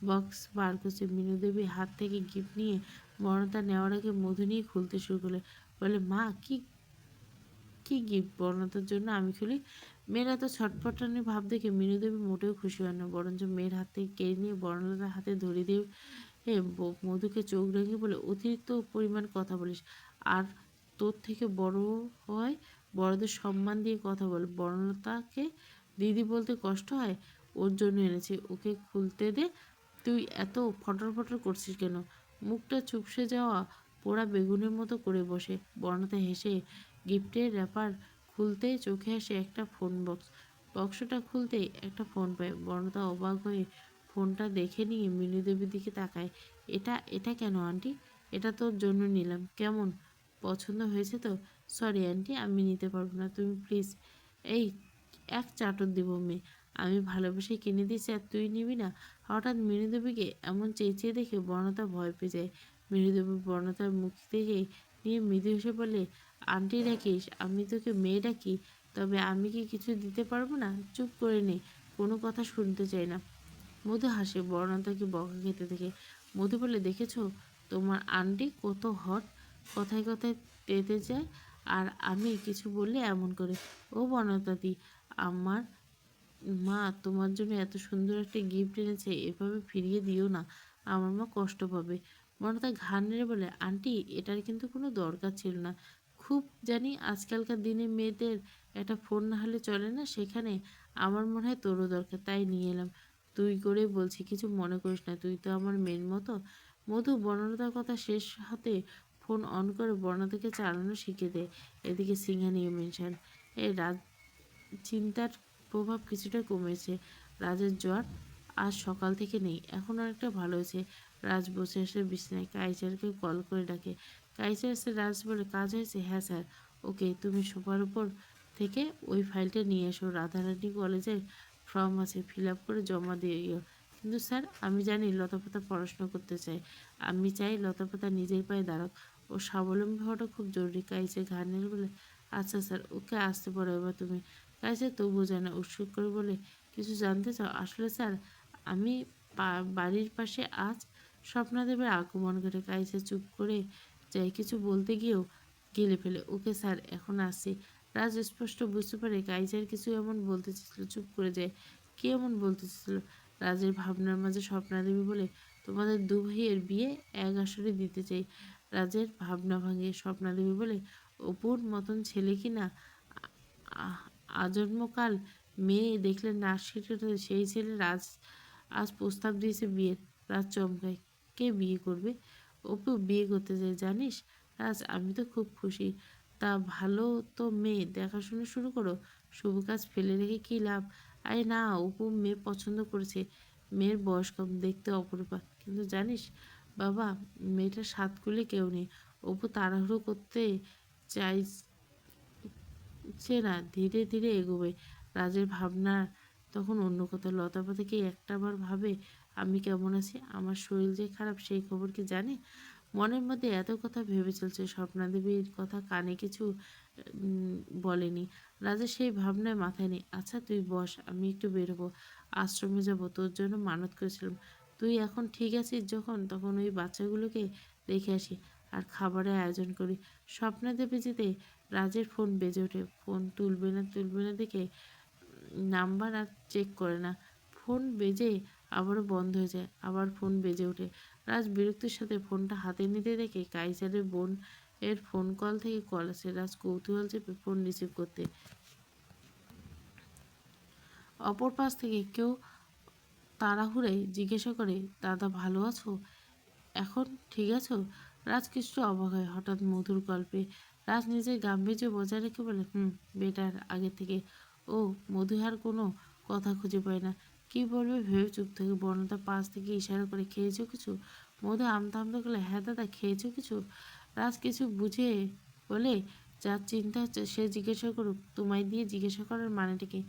বক্স বার করছে। মিনু দেবী হাত থেকে গিফট নিয়ে বর্ণতা নেওয়ার আগে মধু নিয়ে খুলতে শুরু করলে। বলে, মা কি কি গিফট বর্ণতার জন্য? আমি খুলি। মেয়ের এত ছটফটানি ভাব দেখে মিনু দেবী মোটেও খুশি হয় না, বরঞ্চ মেয়ের হাত থেকে কেড়ে নিয়ে বর্ণতার হাতে ধরিয়ে দিয়ে মধুকে চোখ রাঙিয়ে বলে, অতিরিক্ত পরিমাণ কথা বলিস। আর তোর থেকে বড় হয়, বড়দের সম্মান দিয়ে কথা বল। বর্ণতাকে দিদি বলতে কষ্ট হয়? ওর জন্য এনেছি, ওকে খুলতে দে। তুই এত ফটর ফটর করছিস কেন? মুখটা চুপসে যাওয়া পোড়া বেগুনের মতো করে বসে। বর্ণতা হেসে গিফটের র্যাপার খুলতে চোখে আসে একটা ফোন বক্স। বক্সটা খুলতেই একটা ফোন পায়। বর্ণতা অবাক হয়ে ফোনটা দেখে নিয়ে মিনু দেবীর দিকে তাকায়। এটা এটা কেন আন্টি? এটা তোর জন্য নিলাম। কেমন, পছন্দ হয়েছে তো? সরি আন্টি, আমি নিতে পারবো না, তুমি প্লিজ। এই এক চাটর দিব মেয়ে, আমি ভালোবেসে কিনে দিয়েছি আর তুই নিবি না? হঠাৎ মিনুদেবীকে এমন চেঁচিয়ে দেখে বর্ণতা ভয় পেয়ে যায়। মিনুদেবী বর্ণতার মুখ থেকে নিয়ে মৃদু হেসে বলে, আন্টি ডাকিস, আমি তোকে মেয়ে ডাকি? তবে আমি কি কিছু দিতে পারবো না? চুপ করে নে, কোনো কথা শুনতে চাই না। মধু হাসে বর্ণতাকে বকা খেতে দেখে। মধু বলে, দেখেছো তোমার আন্টি কত হট? কথায় কথায় পেতে যায়, আর আমি কিছু বললে এমন করে। ও বনলতাদি, আমার মা তোমার জন্য এত সুন্দর একটা গিফট এনেছে, এভাবে ফিরিয়ে দিও না, আমার মা কষ্ট পাবে। বনলতা ঘাড় নেড়ে বলে, আন্টি এটার কিন্তু কোনো দরকার ছিল না। খুব জানি আজকালকার দিনে মেয়েদের একটা ফোন না হলে চলে না, সেখানে আমার মনে হয় তোরও দরকার, তাই নিয়ে এলাম। তুই করে বলছি, কিছু মনে করিস না, তুই তো আমার মেয়ের মতো। মধু বনলতার কথা শেষ হতে ফোন অন করে বনলতাকে চালানো শিখে দেয়। এদিকে সিংহানিয়া মেনশন এই রাত চিন্তার প্রভাব কিছুটা কমেছে। রাজের জ্বর আজ সকাল থেকে নেই, এখন অনেকটা ভালো হয়েছে। রাজ বসে আসে বিছানায়, কাইচারকে কল করে ডাকে। কাইচার এসে রাজ বলে, কাজ হয়েছে? হ্যাঁ স্যার। ওকে, তুমি সোফার উপর থেকে ওই ফাইলটা নিয়ে এসো, রাধারানী কলেজের ফর্ম আছে, ফিল আপ করে জমা দিও। কিন্তু স্যার, আমি জানি লতাপাতা পড়াশোনা করতে চাই, আমি চাই লতাপাতা নিজের পায়ে দাঁড়াক, ও স্বাবলম্বী হওয়াটা খুব জরুরি। কাইচে ঘাড় নেড়ে বলে, আচ্ছা স্যার, ওকে আসতে পারো এবার তুমি। কাইচে তবুও জানে, উৎসুক করে বলে, কিছু জানতে চাও? আসলে স্যার, আমি বাড়ির পাশে আজ স্বপ্নাদেবের আগমন ঘটে। কাইচে চুপ করে যায়, কিছু বলতে গিয়েও গেলে ফেলে। ওকে স্যার, এখন আসছি। রাজ স্পষ্ট বুঝতে পারে কাইজার কিছু এমন বলতে চেয়েছিল, চুপ করে যায়। কে এমন বলতে চেয়েছিল? রাজের ভাবনার মাঝে স্বপ্নাদেবী বলে, তোমাদের দু ভাইয়ের বিয়ে এক আসরে দিতে চাই। রাজের ভাবনা ভাঙে। স্বপ্নাদেবী বলে, অপুর মতন ছেলে কি না আজন্মকাল মেয়ে দেখলে নাচ শিখে, সেই ছেলে রাজ আজ প্রস্তাব দিয়েছে বিয়ের। রাজ চমকায়, কে বিয়ে করবে? অপু বিয়ে করতে চায় জানিস? রাজ, আমি তো খুব খুশি। তা ভালো তো, মেয়ে দেখাশোনা শুরু করো, শুভ কাজ ফেলে রেখে কী লাভ? আরে না, অপু মেয়ে পছন্দ করেছে। মেয়ের বয়স কম, দেখতে অপরূপা, কিন্তু জানিস বাবা, মেয়েটার সাত কুলে কেউ নেই। অপু তাড়াহুড়ো করতে চাইছে না, ধীরে ধীরে এগোবে। রাজের ভাবনা তখন অন্য কথা। লতাপাতা কি একটাবার ভাবে আমি কেমন আছি, আমার শরীর যে খারাপ সেই খবর কি জানে? মনের মধ্যে এত কথা ভেবে চলছে, স্বপ্নাদেবীর কথা কানে কিছু উম, বলেনি। রাজা সেই ভাবনায় মাথায় নেই। আচ্ছা তুই বস, আমি একটু বেরোবো, আশ্রমে যাব, তোর জন্য মানত করেছিলাম। তুই এখন ঠিক আছিস যখন, তখন ওই বাচ্চাগুলোকে রেখে আসি আর খাবারের আয়োজন করি। স্বপ্নাদেবী যেতে রাজের ফোন বেজে ওঠে। ফোন তুলবে না দেখে নাম্বার আর চেক করে না। ফোন বেজে আবারও বন্ধ হয়ে যায়, আবার ফোন বেজে ওঠে। রাজ বিরক্তির সাথে ফোনটা হাতে নিতে দেখে কাইসারের বোন এর ফোন কল থেকে কল আসে। রাজ কৌতূহল চেপে ফোন রিসিভ করতে, অপর পাশ থেকে কেউ তাড়াহুড়োয় জিজ্ঞাসা করে, দাদা ভালো আছো? এখন ঠিক আছো? রাজ কিছু অবাক হয় হঠাৎ মধুর গল্পে। রাজ নিজের গাম্ভীর্য বজায় রেখে বলে, বেটার আগে থেকে। ও মধু আর কোনো কথা খুঁজে পায় না, কি বলবে ভেবে চুপ থাকে। বর্ণতা পাশ থেকে ইশারা করে, খেয়েছো কিছু? মধু আমতা আমতা করলে, হ্যাঁ দাদা, খেয়েছো কিছু? রাজ কিছু বুঝে বলে, যার চিন্তা হচ্ছে সে জিজ্ঞাসা করুক, তোমায় দিয়ে জিজ্ঞাসা করার মানেটা কি?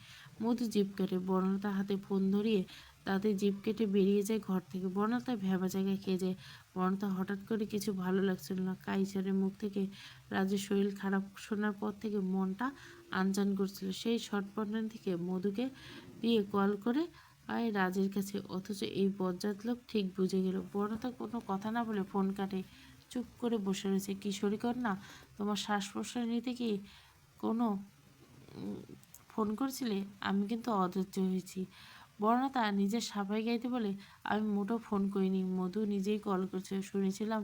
মধু জিভ কাটে। বর্ণতার হাতে ফোন ধরিয়ে তাতে জিভ কেটে বেরিয়ে যায় ঘর থেকে। বর্ণতা ভেবা জায়গায় খেয়ে যায়। বর্ণতা হঠাৎ করে কিছু ভালো লাগছিল না। কাইসারের মুখ থেকে রাজের শরীর খারাপ শোনার পর থেকে মনটা আনচান করছিল। সেই শটপটান থেকে মধুকে দিয়ে কল করে আয় রাজের কাছে, অথচ এই বজ্জাত লোক ঠিক বুঝে গেল। বর্ণতা কোনো কথা না বলে ফোন কাটে, চুপ করে বসে রয়েছে। কিশোরী কন্যা, তোমার শ্বাস প্রশ্বাস নিতে কি কোনো ফোন করেছিলে? আমি কিন্তু অধৈর্য হয়েছি। বর্ণতা নিজের সাফাই গাইতে বলে, আমি মোটেও ফোন করিনি, মধু নিজেই কল করছে। শুনেছিলাম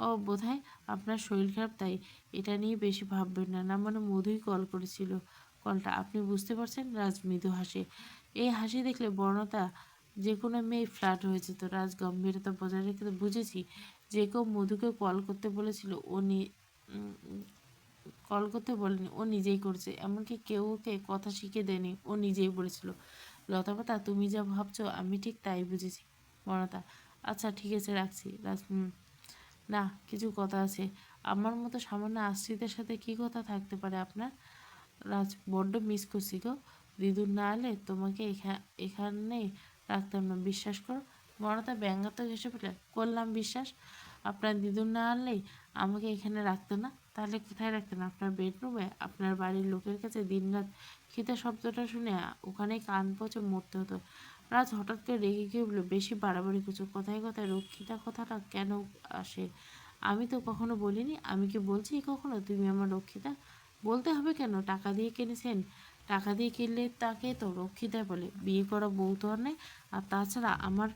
ও বোধহয় আপনার শরীর খারাপ, তাই এটা নিয়ে বেশি ভাববেন না। না মানে মধুই কল করেছিল। কলটা আপনি বুঝতে পারছেন? রাজ মৃদু হাসে। এই হাসি দেখলে বর্ণতা যে কোনো মেয়ে ফ্ল্যাট হয়েছে। তো রাজ গম্ভীরতা বজায় রেখে, বুঝেছি, যে কেউ মধুকে কল করতে বলেছিল, ও কল করতে বলেনি, ও নিজেই করেছে। এমনকি কেউ ওকে কথা শিখে দেয়নি, ও নিজেই বলেছিল। লতাপাতা, তুমি যা ভাবছো আমি ঠিক তাই বুঝেছি। বনতা, আচ্ছা ঠিক আছে, রাখছি। রাজ, না, কিছু কথা আছে। আমার মতো সামান্য আশ্রিতের সাথে কি কথা থাকতে পারে আপনার? রাজ, বড্ড মিস করছি গো। দিদুর না এলে তোমাকে এখানে রাখতাম না, বিশ্বাস করো। বনতা ব্যঙ্গাত্মক হেসে ফেলে, করলাম বিশ্বাস। আপনার দিদুর না আনলেই আমাকে এখানে রাখতো না, তাহলে কোথায় রাখতেন? আপনার বেডরুমে? আপনার বাড়ির লোকের কাছে দিনরাত খিদে শব্দটা শুনে ওখানেই কান পচে মরতে হতো। রাজ হঠাৎ করে রেগে গিয়ে বলল, বেশি বাড়াবাড়ি করছো, কথায় কথায় রক্ষিতা কথাটা কেন আসে? আমি তো কখনো বলিনি। আমি কি বলছি কখনো তুমি আমার রক্ষিতা? বলতে হবে কেন? টাকা দিয়ে কিনেছেন। টাকা দিয়ে কিনলে তাকে তো রক্ষিতা বলে। বিয়ে করা বউ তো আর নেই। আর তাছাড়া আমার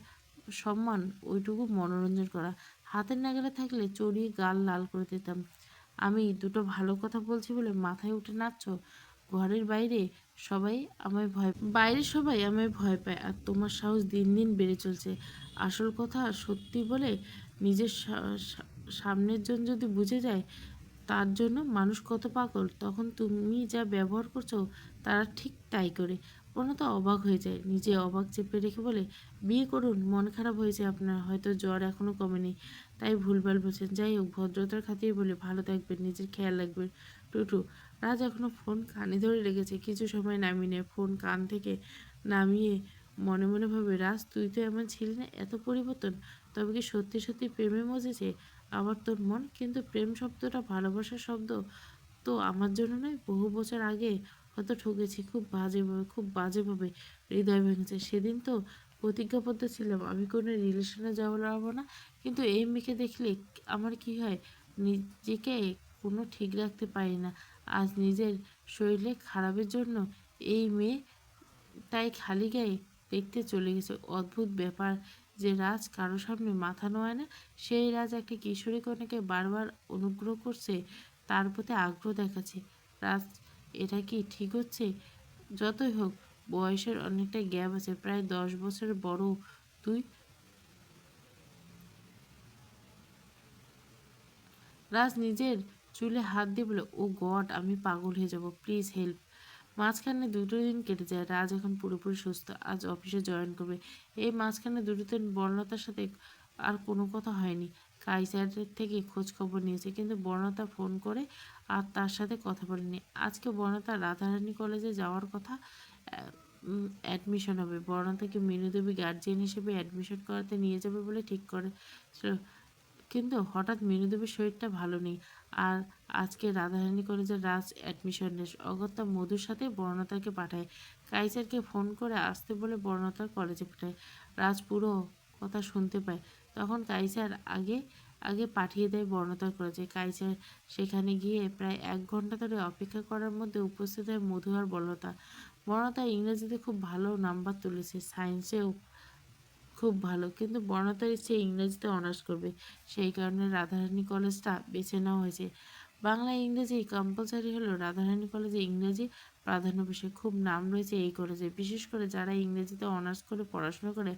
সম্মান ওইটুকু মনোরঞ্জন করা। হাতের নাগালে থাকলে চড়িয়ে গাল লাল করে দিতাম। আমি দুটো ভালো কথা বলছি বলে মাথায় উঠে নাচছো? ঘরের বাইরে সবাই আমায় ভয় পায়, আর তোমার সাহস দিন দিন বেড়ে চলছে। আসল কথা সত্যি বলে নিজের সামনের জন যদি বুঝে যায় তার জন্য মানুষ কত পাগল, তখন তুমি যা ব্যবহার করছো তারা ঠিক তাই করে। প্রণতা অবাক হয়ে যায়, নিজে অবাক চেপে রেখে বলে, বিয়ে করুন, মন খারাপ হয়েছে আপনার, হয়তো জ্বর এখনো কমেনি, তাই ভুলভাল বলছেন। যাই হোক, ভদ্রতার খাতিরে বলে, ভালো থাকবেন, নিজের খেয়াল রাখবেন, টুটু। রাজ এখনো ফোন কানে ধরে রেখেছে, কিছু সময় নামিয়ে নেয় ফোন কান থেকে নামিয়ে মনে মনে ভাবে, রাজ তুই তো এমন ছিলি না, এত পরিবর্তন। তবে কি সত্যি সত্যি প্রেমে মজেছে আবার তোর মন? কিন্তু প্রেম শব্দটা ভালোবাসার শব্দ তো আমার জন্য নয়। বহু বছর আগে হয়তো ঠকেছি, খুব বাজেভাবে হৃদয় ভেঙেছে। সেদিন তো প্রতিজ্ঞাবদ্ধ ছিলাম আমি কোনো রিলেশনে যাবো না, কিন্তু এই মেয়েকে দেখলে আমার কি হয়, নিজেকে কোনো ঠিক রাখতে পারি না। আজ নিজের শরীরে খারাপের জন্য এই মেয়ে তাই খালি গায়ে দেখতে চলে গেছে। অদ্ভুত ব্যাপার যে রাজ কারো সামনে মাথা নোয়ায় না, সেই রাজ একটা কিশোরী কন্যাকে বারবার অনুগ্রহ করছে, তার প্রতি আগ্রহ দেখাচ্ছে। রাজ, এটা কি ঠিক হচ্ছে? যতই হোক, বয়সের অনেকটা গ্যাপ আছে, প্রায় 10 বছরের বড় তুই। রাজ নিজের চুলে হাত দিয়ে বলে, ও গড, আমি পাগল হয়ে যাব, প্লিজ হেল্প। মাঝখানে 2 দিন কেটে যায়। রাজ এখন পুরোপুরি সুস্থ, আজ অফিসে জয়েন করবে। এই মাঝখানে 2 দিন বর্ণতার সাথে আর কোনো কথা হয়নি। কাইসারের থেকে খোঁজ খবর নিয়েছে, কিন্তু বর্ণতা ফোন করে আর তার সাথে কথা বলেনি। আজকে বর্ণতা রাধারানী কলেজে যাওয়ার কথা, অ্যাডমিশন হবে। বর্ণতাকে মিনু দেবী গার্জিয়ান হিসেবে অ্যাডমিশন করাতে নিয়ে যাবে বলে ঠিক করে। কিন্তু হঠাৎ মিনুদেবীর শরীরটা ভালো নেই, আর আজকে রাধারানী কলেজের রাজ অ্যাডমিশন নেই। অগত্যা মধুর সাথে বর্ণতাকে পাঠায়, কাইসারকে ফোন করে আসতে বলে বর্ণতার কলেজে পাঠায়। রাজ পুরো কথা শুনতে পায়। তখন কাইসার আগে আগে পাঠিয়ে দেয় বর্ণতার কলেজে। কাইসার সেখানে গিয়ে প্রায় 1 ঘন্টা ধরে অপেক্ষা করার মধ্যে উপস্থিত হয় মধু আর বর্ণতা। বর্ণতা ইংরেজিতে খুব ভালো নাম্বার তুলেছে, সায়েন্সেও খুব ভালো, কিন্তু বর্ণতার ইচ্ছে ইংরেজিতে অনার্স করবে। সেই কারণে রাধারানী কলেজটা বেছে নেওয়া হয়েছে। বাংলা ইংরেজি কম্পালসারি হলেও রাধারানী কলেজে ইংরেজি প্রাধান্য বিষয়। খুব নাম রয়েছে এই কলেজে, বিশেষ করে যারা ইংরেজিতে অনার্স করে পড়াশোনা করে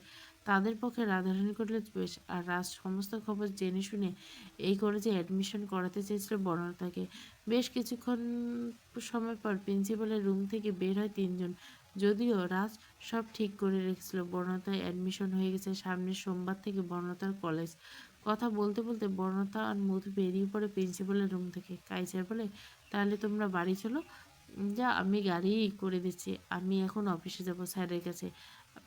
তাদের পক্ষে রাধারানী কলেজ বেশ। আর রাজ সমস্ত খবর জেনে শুনে এই কলেজে অ্যাডমিশন করাতে চেয়েছিল বর্ণতাকে। বেশ কিছুক্ষণ সময় পর প্রিন্সিপালের রুম থেকে বের হয় 3 জন। যদিও রাজ সব ঠিক করে রেখেছিল, বর্ণতায় অ্যাডমিশন হয়ে গেছে। সামনের সোমবার থেকে বর্ণতার কলেজ। কথা বলতে বলতে বর্ণতা আর মধু বেরিয়ে পড়ে প্রিন্সিপালের রুম থেকে। কাইসার বলে, তাহলে তোমরা বাড়ি চলো। যা, আমি গাড়ি করে দিচ্ছি, আমি এখন অফিসে যাব স্যারের কাছে।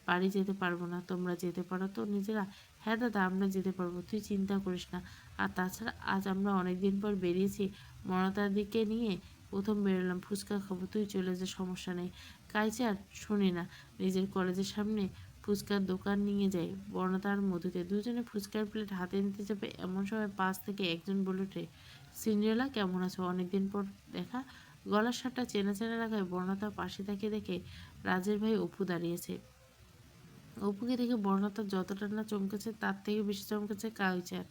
বাড়ি যেতে পারবো না, তোমরা যেতে পারো তো নিজেরা? হ্যাঁ দাদা, আমরা যেতে পারবো, তুই চিন্তা করিস না। আর তাছাড়া আজ আমরা অনেক দিন পর বেরিয়েছি, মনতার দিকে নিয়ে প্রথম বেরোলাম, ফুচকা খাবো, তুই চলে যা, সমস্যা নেই। কাইচার শুনি না, নিজের কলেজের সামনে ফুচকার দোকান নিয়ে যায় বর্ণতা আর মধুকে। দুজনে ফুচকার প্লেট হাতে নিতে যাবে, এমন সময় পাশ থেকে একজন বলে ওঠে, সিন্ড্রেলা কেমন আছো, অনেকদিন পর দেখা। গলার সারটা চেনা চেনা লাগায় বর্ণতা পাশে তাকিয়ে দেখে রাজের ভাই অপু দাঁড়িয়েছে। অপুকে দেখে বর্ণতা যতটা না চমকেছে তার থেকে বেশি চমকেছে কালচার।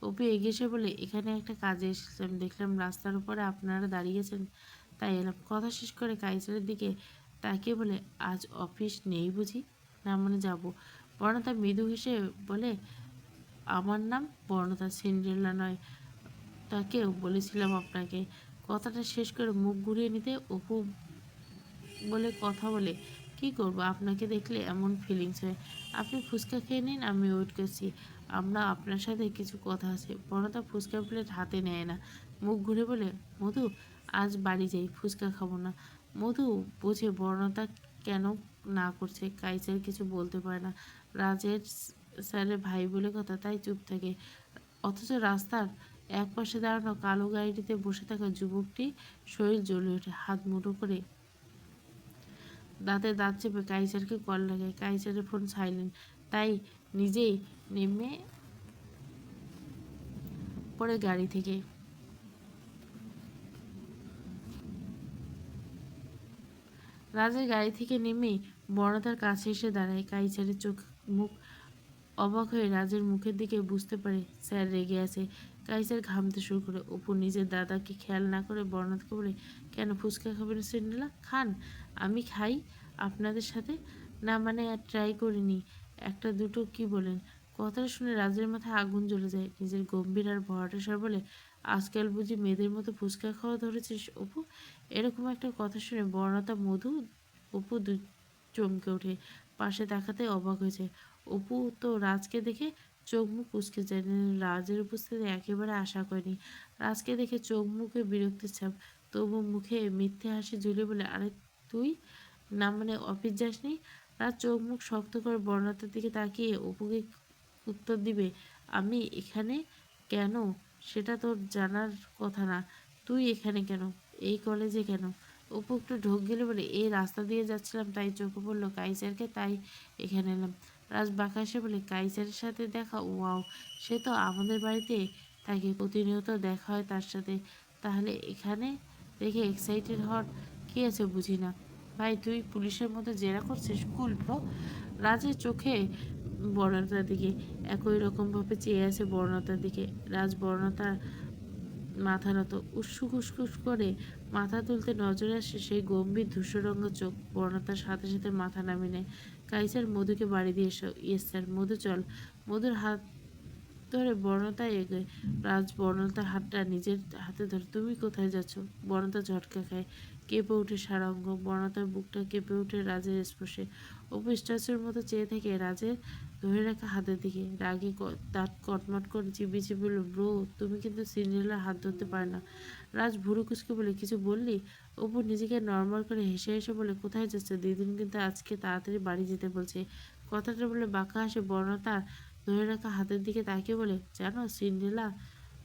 অপু এগিয়ে এসে বলে, এখানে একটা কাজে এসেছিলাম, দেখলাম রাস্তার উপরে আপনারা দাঁড়িয়েছেন, তাই এলাম। কথা শেষ করে কাইচারের দিকে তাকিয়ে বলে, আজ অফিস নেই বুঝি? না মানে যাব। বর্ণতা মৃদু হেসে বলে, আমার নাম বর্ণতা, সিন্ড্রেলা নয়। তাকেও বলেছিলাম আপনাকে। কথাটা শেষ করে মুখ ঘুরিয়ে নিতে অপু বলে কথা বলে, কি করব, আপনাকে দেখলে এমন ফিলিংস হয়। আপনি ফুচকা খেয়ে নিন, আমি ওয়েট করছি, আমরা আপনার সাথে কিছু কথা আছে। বনতা ফুচকা প্লেট হাতে নেয় না, মুখ ঘুরে বলে, মধু, আজ বাড়ি যাই, ফুচকা খাবো না। মধু বোঝে বর্ণতা কেন না করছে। কাইসার কিছু বলতে পারে না, রাজের স্যারের ভাই বলে কথা, তাই চুপ থাকে। অথচ রাস্তার একপাশে দাঁড়ানো কালো গাড়িটিতে বসে থাকা যুবকটি শরীর জ্বলে ওঠে, হাত মুঠো করে দাঁতে দাঁত চেপে কাইসারকে কল লাগায়। কাইসারের ফোন সাইলেন্ট, তাই নিজেই নেমে পড়ে গাড়ি থেকে। রাজের গাড়ি থেকে নেমে বর্ণতার কাছে এসে দাঁড়ায়। কাইসারের চোখ মুখ অবাক হয়ে রাজের মুখের দিকে বুঝতে পারে স্যার রেগে আছে। কাইসার ঘামতে শুরু করে। অপু নিজের দাদাকে খেয়াল না করে বর্ণাথকে বলে, কেন ফুচকা খাবেন সিন্ড্রেলা? খান, আমি খাই আপনাদের সাথে। না মানে আর ট্রাই করিনি, একটা দুটো কি বলেন? কথাটা শুনে রাজের মাথায় আগুন জ্বলে যায়। নিজের গম্ভীর আর ভরাটা স্বর বলে, আজকাল বুঝি মেয়েদের মতো ফুচকা খাওয়া ধরেছিস অপু? এরকম একটা কথা শুনে বর্ণতা মধু অপু চমকে ওঠে। পাশে তাকাতে অবাক হয়েছে। অপু তো রাজকে দেখে চোখ মুখ কুঁচকে যায়। রাজের উপস্থিতি একেবারে আশা করেনি। রাজকে দেখে চোখ মুখে বিরক্তির ছাপ, তবু মুখে মিথ্যে হাসি ঝুলিয়ে বলে, আরে তুই না মানে অফিস যাসনি? রাজ চোখ মুখ শক্ত করে বর্ণাতার দিকে তাকিয়ে অপুকে উত্তর দিবে, আমি এখানে কেন সেটা তোর জানার কথা না। তুই এখানে কেন, এই কলেজে কেন? অপু একটু ঢোক গেলে বলে, এই রাস্তা দিয়ে যাচ্ছিলাম তাই চোখে পড়লো কাইসারকে, তাই এখানে এলাম। রাজ বাঁকা এসে বলে, কাইসারের সাথে দেখা? ওয়াও, সে তো আমাদের বাড়িতে থাকে, প্রতিনিয়ত দেখা হয় তার সাথে। তাহলে এখানে দেখে এক্সাইটেড হওয়ার কী আছে বুঝি না। ভাই তুই পুলিশের মতো জেরা করছিস? কুল ব্রো। রাজের চোখে বর্ণতার দিকে একই রকমভাবে চেয়ে আছে বর্ণতার দিকে। রাজ বর্ণতার মাথা নত। উস্কুস উস্কুস করে মাথা তুলতে নজরে আসে সেই গম্ভীর ধূসরঙ্গ চোখ। বর্ণতার সাথে সাথে মাথা নামিয়ে নেয়। কাইসার মধুকে বাড়ি দিয়ে এসো। Yes sir. মধু চল। মধুর হাত ধরে বর্ণতা এগোয়। রাজ বর্ণতার হাতটা নিজের হাতে ধরে, তুমি কোথায় যাচ্ছ? বর্ণতা ঝটকা খায়, কেঁপে ওঠে সারাঙ্গ। বর্ণতার বুকটা কেঁপে ওঠে রাজের স্পর্শে। অপু স্ট্যাচুর মতো চেয়ে থাকে রাজের ধরে রাখা হাতের দিকে। রাগে দাঁত কটমট করে চিবিয়ে চিবিয়ে বলল, ব্রো তুমি কিন্তু সিন্ড্রেলার হাত ধরতে পারে না। রাজ ভুরু কুচকে বলে, কিছু বললি? অপু নিজেকে নর্মাল করে হেসে হেসে বলে, কোথায় যাচ্ছে? দিদিন কিন্তু আজকে তাড়াতাড়ি বাড়ি যেতে বলছে। কথাটা বলে বাঁকা হাসে বর্ণতা ধরে রাখা হাতের দিকে তাকিয়ে বলে, জানো সিন্ড্রেলা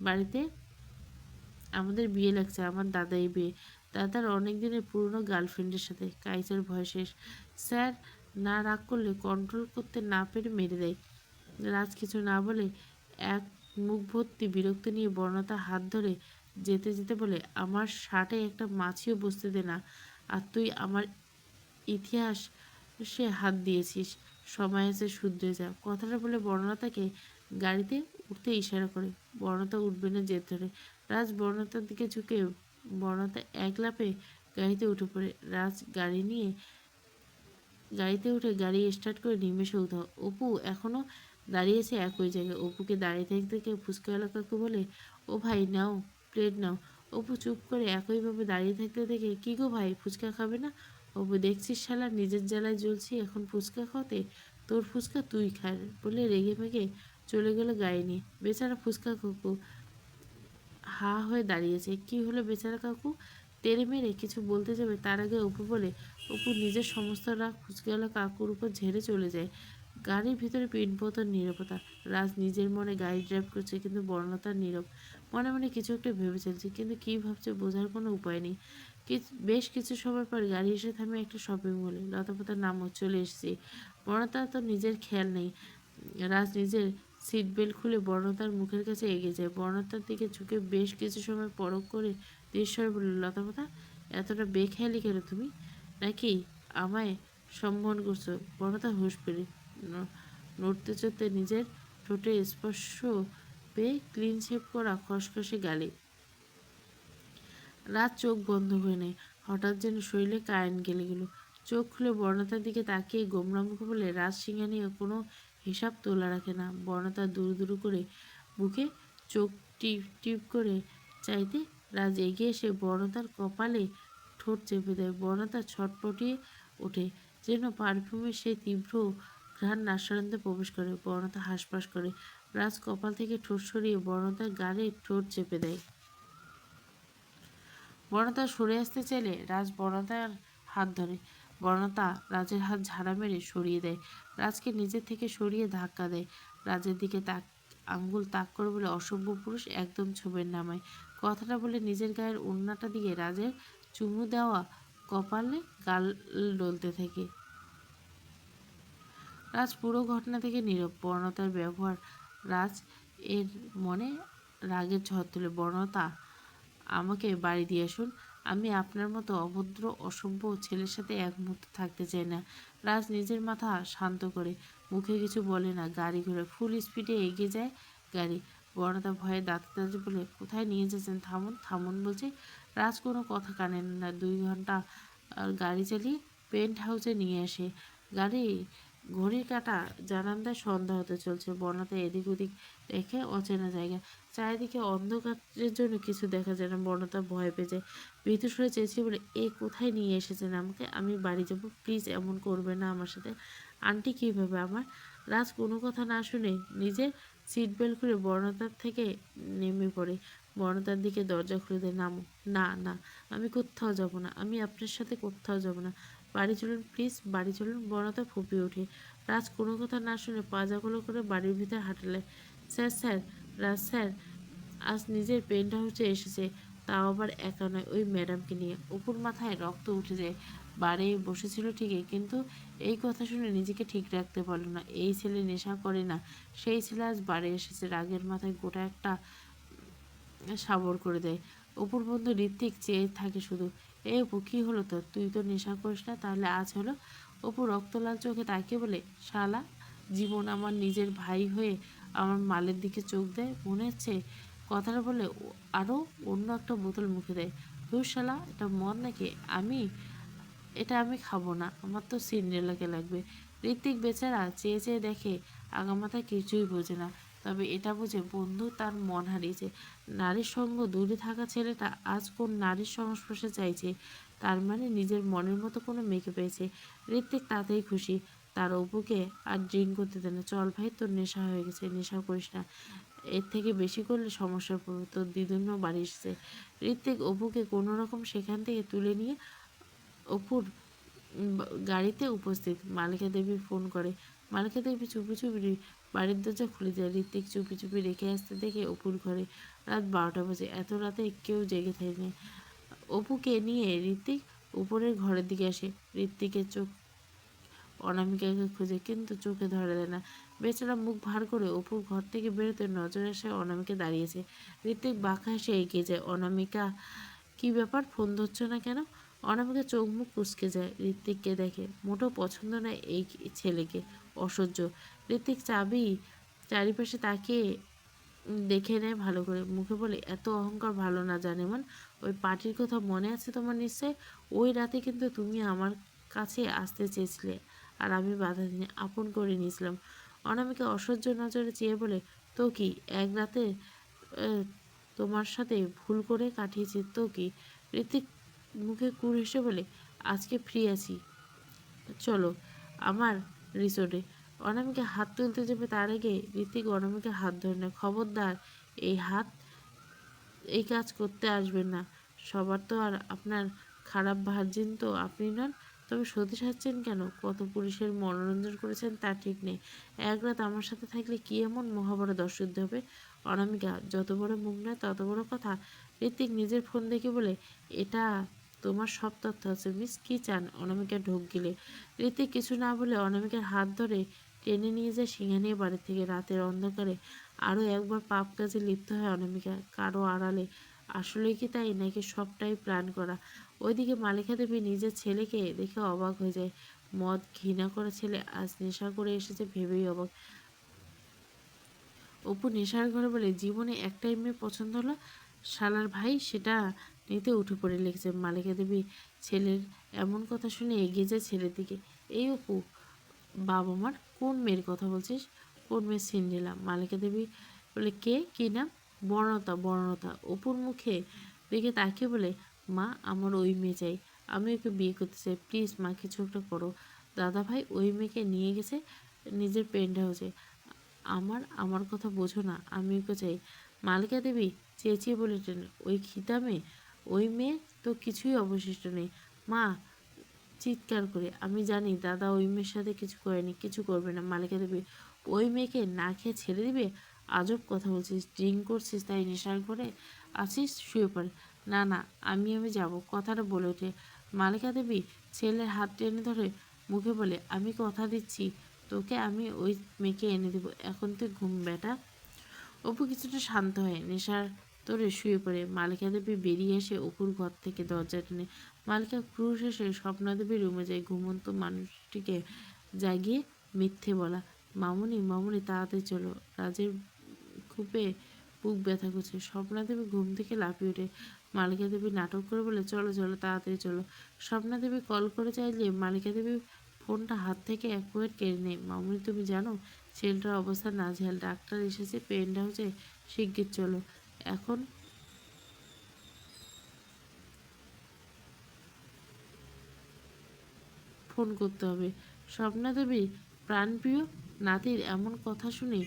বাড়িতে আমাদের বিয়ে লাগছে, আমার দাদাই বিয়ে, দাদার অনেক দিনের পুরনো গার্লফ্রেন্ডের সাথে। কাইসার ভয় শেষ। স্যার না রাগ করলে কন্ট্রোল করতে না পেরে মেরে দেয়। রাজ কিছু না বলে এক মুখ ভর্তি বিরক্তি নিয়ে বর্ণতার হাত ধরে যেতে যেতে বলে, আমার শার্টে একটা মাছিও বসতে দে না, আর তুই আমার ইতিহাস সে হাত দিয়েছিস, সময় আছে শুধরে যা। কথাটা বলে বর্ণতাকে গাড়িতে উঠতে ইশারা করে। বর্ণতা উঠবে না জেদ ধরে। রাজ বর্ণতার দিকে ঝুঁকে বর্ণতা এক লাফে গাড়িতে উঠে পড়ে। রাজ গাড়িতে উঠে গাড়ি স্টার্ট করে নিমেষে উধাও। অপু এখনো দাঁড়িয়েছে একই জায়গায়। অপুকে দাঁড়িয়ে থাকতে দেখে ফুচকাওয়ালা কাকু বলে, ও ভাই নাও, প্লেট নাও। অপু চুপ করে একইভাবে দাঁড়িয়ে থাকতে দেখে, কি গো ভাই ফুচকা খাবে না? অপু, দেখছিস শালা নিজের জ্বালায় জ্বলছি, এখন ফুচকা খাওয়াতে? তোর ফুচকা তুই খার বলে রেগে মেগে চলে গেল গাড়ি নিয়ে। বেচারা ফুচকা কাকু হা হয়ে দাঁড়িয়েছে। কি হলো বেচারা কাকু? তেড়ে মেরে কিছু বলতে যাবে তার আগে অপু বলে, অপু নিজের সমস্ত রাগ ফুচকাওয়ালা কাকুর উপর ঝেড়ে চলে যায়। গাড়ির ভিতরে পিনপতন নীরবতা। রাজ নিজের মনে গাড়ি ড্রাইভ করছে, কিন্তু বর্ণতার নীরব। মনে মনে কিছু একটা ভেবে চলছে, কিন্তু কী ভাবছে বোঝার কোনো উপায় নেই। বেশ কিছু সময় পর গাড়ি এসে থামে একটা শপিং মলে। লতাপাতার নামও চলে এসেছি। বর্ণতা তো নিজের খেয়াল নেই। রাজ নিজের সিট বেল্ট খুলে বর্ণতার মুখের কাছে এগিয়ে যায়। বর্ণতার দিকে ঝুঁকে বেশ কিছু সময় পরখ করে দৃশ্যই বলল, লতাপাতা এতটা বেখেয়ালি কেন তুমি? নাকি আমায় সম্মান করছো? বর্ণতা হুঁশ পেরে নড়তে চড়তে নিজের ঠোঁটে স্পর্শ পেয়ে ক্লিন শেপ করা খসখসে গালে। রাত চোখ বন্ধ হয়ে নেয়। হঠাৎ যেন শরীরে কারেন্ট গেলে গেল। চোখ খুলে বর্ণতার দিকে তাকিয়ে গোমরা মুখে বলে, রাজ সিংহা নিয়ে কোনো হিসাব তোলা রাখে না। বর্ণতা দুরু দুরু করে বুকে চোখ টিপ টিপ করে চাইতে রাজ এগিয়ে এসে বর্ণতার কপালে ঠোঁট চেপে দেয়। বর্ণতা ছটপটিয়ে ওঠে, যেন পারফিউমের সেই তীব্র ঘ্রাণ নাসারন্তে প্রবেশ করে। বর্ণতা হাঁসফাঁস করে। রাজ কপাল থেকে ঠোঁট সরিয়ে বর্ণতার গালে ঠোঁট চেপে দেয়। বর্ণতা সরে আসতে চাইলে রাজ বর্ণতার হাত ধরে। বর্ণতা রাজের হাত ঝাড়া মেরে সরিয়ে দেয়। রাজকে নিজের থেকে সরিয়ে ধাক্কা দেয়। রাজের দিকে আঙ্গুল তাক করে বলে, অসভ্য পুরুষ, একদম ছোবের নামায়। কথাটা বলে নিজের গায়ের ওড়নাটা দিয়ে রাজের চুমু দেওয়া কপালে গাল ডলতে থাকে। রাজ পুরো ঘটনা থেকে নীরব। বর্ণতার ব্যবহার রাজ এর মনে রাগের ঝড় তুলে, বর্ণতা আমাকে বাড়ি দিয়ে আসুন। আমি আপনার মতো অভদ্র অসভ্য ছেলের সাথে এক মুহূর্ত থাকতে চাই না। রাজ নিজের মাথা শান্ত করে মুখে কিছু বলে না। গাড়ি ঘোড়ে ফুল স্পিডে এগিয়ে যায় গাড়ি। বর্ণতা ভয়ে দাঁতে দাঁতে বলে, কোথায় নিয়ে যাচ্ছেন? থামুন থামুন বলছি। রাজ কোনো কথা কানে না। 2 ঘন্টা গাড়ি চালিয়ে পেন্ট হাউসে নিয়ে আসে। গাড়ি ঘড়ির কাঁটা জানান দেয় সন্ধ্যা হতে চলছে। বর্ণতা এদিক ওদিক দেখে অচেনা জায়গা। চারিদিকে অন্ধকারের জন্য কিছু দেখা যায় না। বর্ণতা ভয় পেয়ে যায়। ভীতু সুরে চেঁচিয়ে বলে, এ কোথায় নিয়ে এসেছেন আমাকে? আমি বাড়ি যাব, প্লিজ এমন করবে না আমার সাথে। আন্টি কীভাবে আমার? রাজ কোনো কথা না শুনে নিজের সিট বেল্ট খুলে বর্ণতার থেকে নেমে পড়ে। বর্ণতার দিকে দরজা খুলে দেয়। নামো। না না, আমি কোথাও যাব না, আমি আপনার সাথে কোথাও যাব না। বাড়ি চলুন প্লিজ, বাড়ি চলুন। বর্ণতা ফুঁপিয়ে ওঠে। রাজ কোনো কথা না শুনে পাজাগুলো করে বাড়ির ভিতর হাঁটালে। স্যার স্যার, রাজ স্যার আজ নিজের পেন্ট হাউসে এসেছে, তাও আবার একা নয়, ওই ম্যাডামকে নিয়ে। অপুর মাথায় রক্ত উঠে যায়। বারে বসেছিল ঠিকই, কিন্তু এই কথা শুনে নিজেকে ঠিক রাখতে পারল না। এই ছেলে নেশা করে না, সেই ছেলে আজ বাড়ি এসেছে। রাগের মাথায় গোটা একটা সাবর করে দেয়। অপুর বন্ধু ঋত্বিক চেয়ে থাকে শুধু। এই অপু, কী হলো তোর? তুই তো নেশা করিস না, তাহলে আজ হলো? অপু রক্তলাল চোখে তাকিয়ে বলে, শালা জীবন আমার নিজের ভাই হয়ে আমার মালের দিকে চোখ দেয় মনে হচ্ছে। কথাটা বলে আরও অন্য একটা বোতল মুখে দেয়। ধুর শালা, এটা মদ নাকি? এটা আমি খাবো না, আমার তো সিন্ড্রেলাকে লাগবে। ঋত্বিক বেচারা চেয়ে চেয়ে দেখে, আগামাথা কিছুই বোঝে না। তবে এটা বুঝে, বন্ধু তার মন হারিয়েছে। নারীর সঙ্গ দূরে থাকা ছেলেটা আজ কোন নারীর সংস্পর্শে চাইছে। তার মানে নিজের মনের মতো কোনো মেয়েকে পেয়েছে। ঋত্বিক তাতেই খুশি। তার অপুকে আর ড্রিঙ্ক করতে দেয় না। চল ভাই, তোর নেশা হয়ে গেছে, নেশা করিস না। এর থেকে বেশি করলে সমস্যা পড়বে। তোর দিদুনও বাড়ি এসেছে। ঋত্বিক অপুকে কোনো রকম সেখান থেকে তুলে নিয়ে অপুর গাড়িতে উপস্থিত। মালিকা দেবী ফোন করে। মালিকা দেবী চুপি চুপি বাড়ির দরজা খুলে যায়। ঋত্বিক চুপি চুপি রেখে আসতে দেখে অপুর ঘরে। রাত 12টা বাজে। এত রাতে কেউ জেগে থাকেনি। অপুকে নিয়ে ঋত্বিক উপরের ঘরের দিকে আসে। ঋত্বিকের চোখ অনামিকাকে খুঁজে, কিন্তু চোখে ধরা দেয় না। বেচারা মুখ ভার করে অপুর ঘর থেকে বেরোতে নজর আসে অনামিকা দাঁড়িয়েছে। ঋত্বিক বাঁকা হেসে এগিয়ে যায়। অনামিকা, কি ব্যাপার, ফোন ধরছ না কেন? অনামিকা চোখ মুখ কুঁচকে যায়। ঋত্বিককে দেখে। মোটেও পছন্দ নয় এই ছেলেকে, অসহ্য। ঋত্বিক চারিপাশে তাকিয়ে দেখে নেয় ভালো করে। মুখে বলে, এত অহংকার ভালো না জানেমান। ওই পার্টির কথা মনে আছে তোমার নিশ্চয়? ওই রাতে কিন্তু তুমি আমার কাছে আসতে চেয়েছিলে, আর আমি বাধা দিনে আপন করে নিয়েছিলাম। অনামিকা অসহ্য নজরে চেয়ে বলে, তো কি, এক রাতে তোমার সাথে ভুল করে কাটিয়েছি তো কি? ঋত্বিক মুখে কুর হেসে বলে, আজকে ফ্রি আছি, চলো আমার রিসোর্টে। অনামিকা হাত তুলতে যাবে, তার আগে ঋত্বিক অনামিকার হাত ধরে নেয়। খবরদার এই হাত এই কাজ করতে আসবেন না। সবার তো আর আপনার খারাপ ভার্জিন তো আপনি নন। তবে সতী সাজছেন কেন? কত পুরুষের মনোরঞ্জন করেছেন তা ঠিক নেই। এক রাত আমার সাথে থাকলে কি এমন মহাভারত অশুদ্ধ হবে? অনামিকা, যত বড় মুখ নয় তত বড় কথা। ঋত্বিক নিজের ফোন দেখে বলে, এটা তোমার সব তথ্য আছে মিস, কি চান? অনামিকা ঢোক গিলে। ঋত্বিক কিছু না বলে অনামিকার হাত ধরে টেনে নিয়ে যায় সিংহানিয়া বাড়ি থেকে। রাতের অন্ধকারে আরও একবার পাপ কাজে লিপ্ত হয় অনামিকা, কারো আড়ালে। আসলে কি তাই, নাকি সবটাই প্ল্যান করা? ওইদিকে মালিকা দেবী নিজের ছেলেকে দেখে অবাক হয়ে যায়। মদ ঘৃণা করা ছেলে আজ নেশা করে এসেছে ভেবেই অবাক। অপু নেশার ঘরে বলে, জীবনে একটাই মেয়ে পছন্দ হলো শালার ভাই, সেটা নিতে উঠে পড়ে লেগেছে। মালিকা দেবী ছেলের এমন কথা শুনে এগিয়ে যায় ছেলের দিকে। এই অপু, বাবা মার কোন মেয়ের কথা বলছিস? কোন মেয়ে? সিন্ড্রেলা। মালিকা দেবী বলে, কে, কি নাম? বর্ণতা। বর্ণতা অপুর মুখে দিকে তাকিয়ে বলে, মা আমার ওই মেয়ে চাই, আমি ওকে বিয়ে করতে চাই, প্লিজ মা কিছু একটা করো। দাদা ভাই ওই মেয়েকে নিয়ে গেছে নিজের পেন্ট হাউসে। আমার আমার কথা বোঝো না, আমি ওকে চাই। মালিকা দেবী চেঁচিয়ে বলেছেন, ওই খিদা মেয়ে? ওই মেয়ে তো কিছুই অবশিষ্ট নেই। মা চিৎকার করে, আমি জানি দাদা ওই মেয়ের সাথে কিছু করেনি, কিছু করবে না। মালিকা দেবী, ওই মেয়েকে না খেয়ে ছেড়ে দিবে? আজব কথা বলছিস, ড্রিঙ্ক করছিস তাই নেশার করে আছিস, শুয়ে পড়ে। না না, আমি যাব, কথাটা বলে ওঠে। মালিকা দেবী ছেলের হাত টেনে ধরে মুখে বলে, আমি কথা দিচ্ছি তোকে, আমি ওই মেয়েকে এনে দেবো, এখন তুই ঘুম বেটা। অপু কিছুটা শান্ত হয়ে নেশার তোরে শুয়ে পড়ে। মালিকা দেবী বেরিয়ে এসে অপুর ঘর থেকে দরজা টেনে মালিকা ক্রুশ এসে স্বপ্নাদেবীর রুমে যায়। ঘুমন্ত মানুষটিকে জাগিয়ে মিথ্যে বলা। মামুনি মামুনি তাড়াতাড়ি চলো, রাজের খুপে বুক ব্যথা করছে। স্বপ্নাদেবী ঘুম থেকে লাফিয়ে ওঠে। মালিকা দেবী নাটক করে বলে, চলো চলো তাড়াতাড়ি চলো। স্বপ্নাদেবী কল করে চাইলে মালিকা দেবী ফোনটা হাত থেকে এক পয়েন্ট কেড়ে নেয়। মামুনি তুমি জানো ছেলেটার অবস্থা নাজেহাল, ডাক্তার এসেছে, পেন হাউসে, শিগগির চলো। এখন ফোন করতে হবে। স্বপ্নাদেবী প্রাণপ্রিয় নাতির এমন কথা শুনে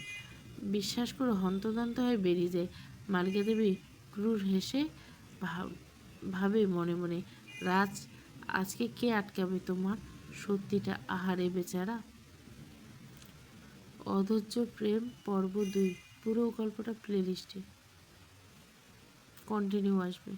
বিশ্বাস করে হন্তদন্ত হয়ে বেরিয়ে যায়। মালিকা দেবী ক্রুর হেসে ভাবে মনে মনে, রাজ আজকে কে আটকাবে তোমার সত্যিটা? আহারে বেচারা। অধৈর্য প্রেম পর্ব 2 পুরো গল্পটা প্লেলিস্টে কন্টিনিউ আসবে।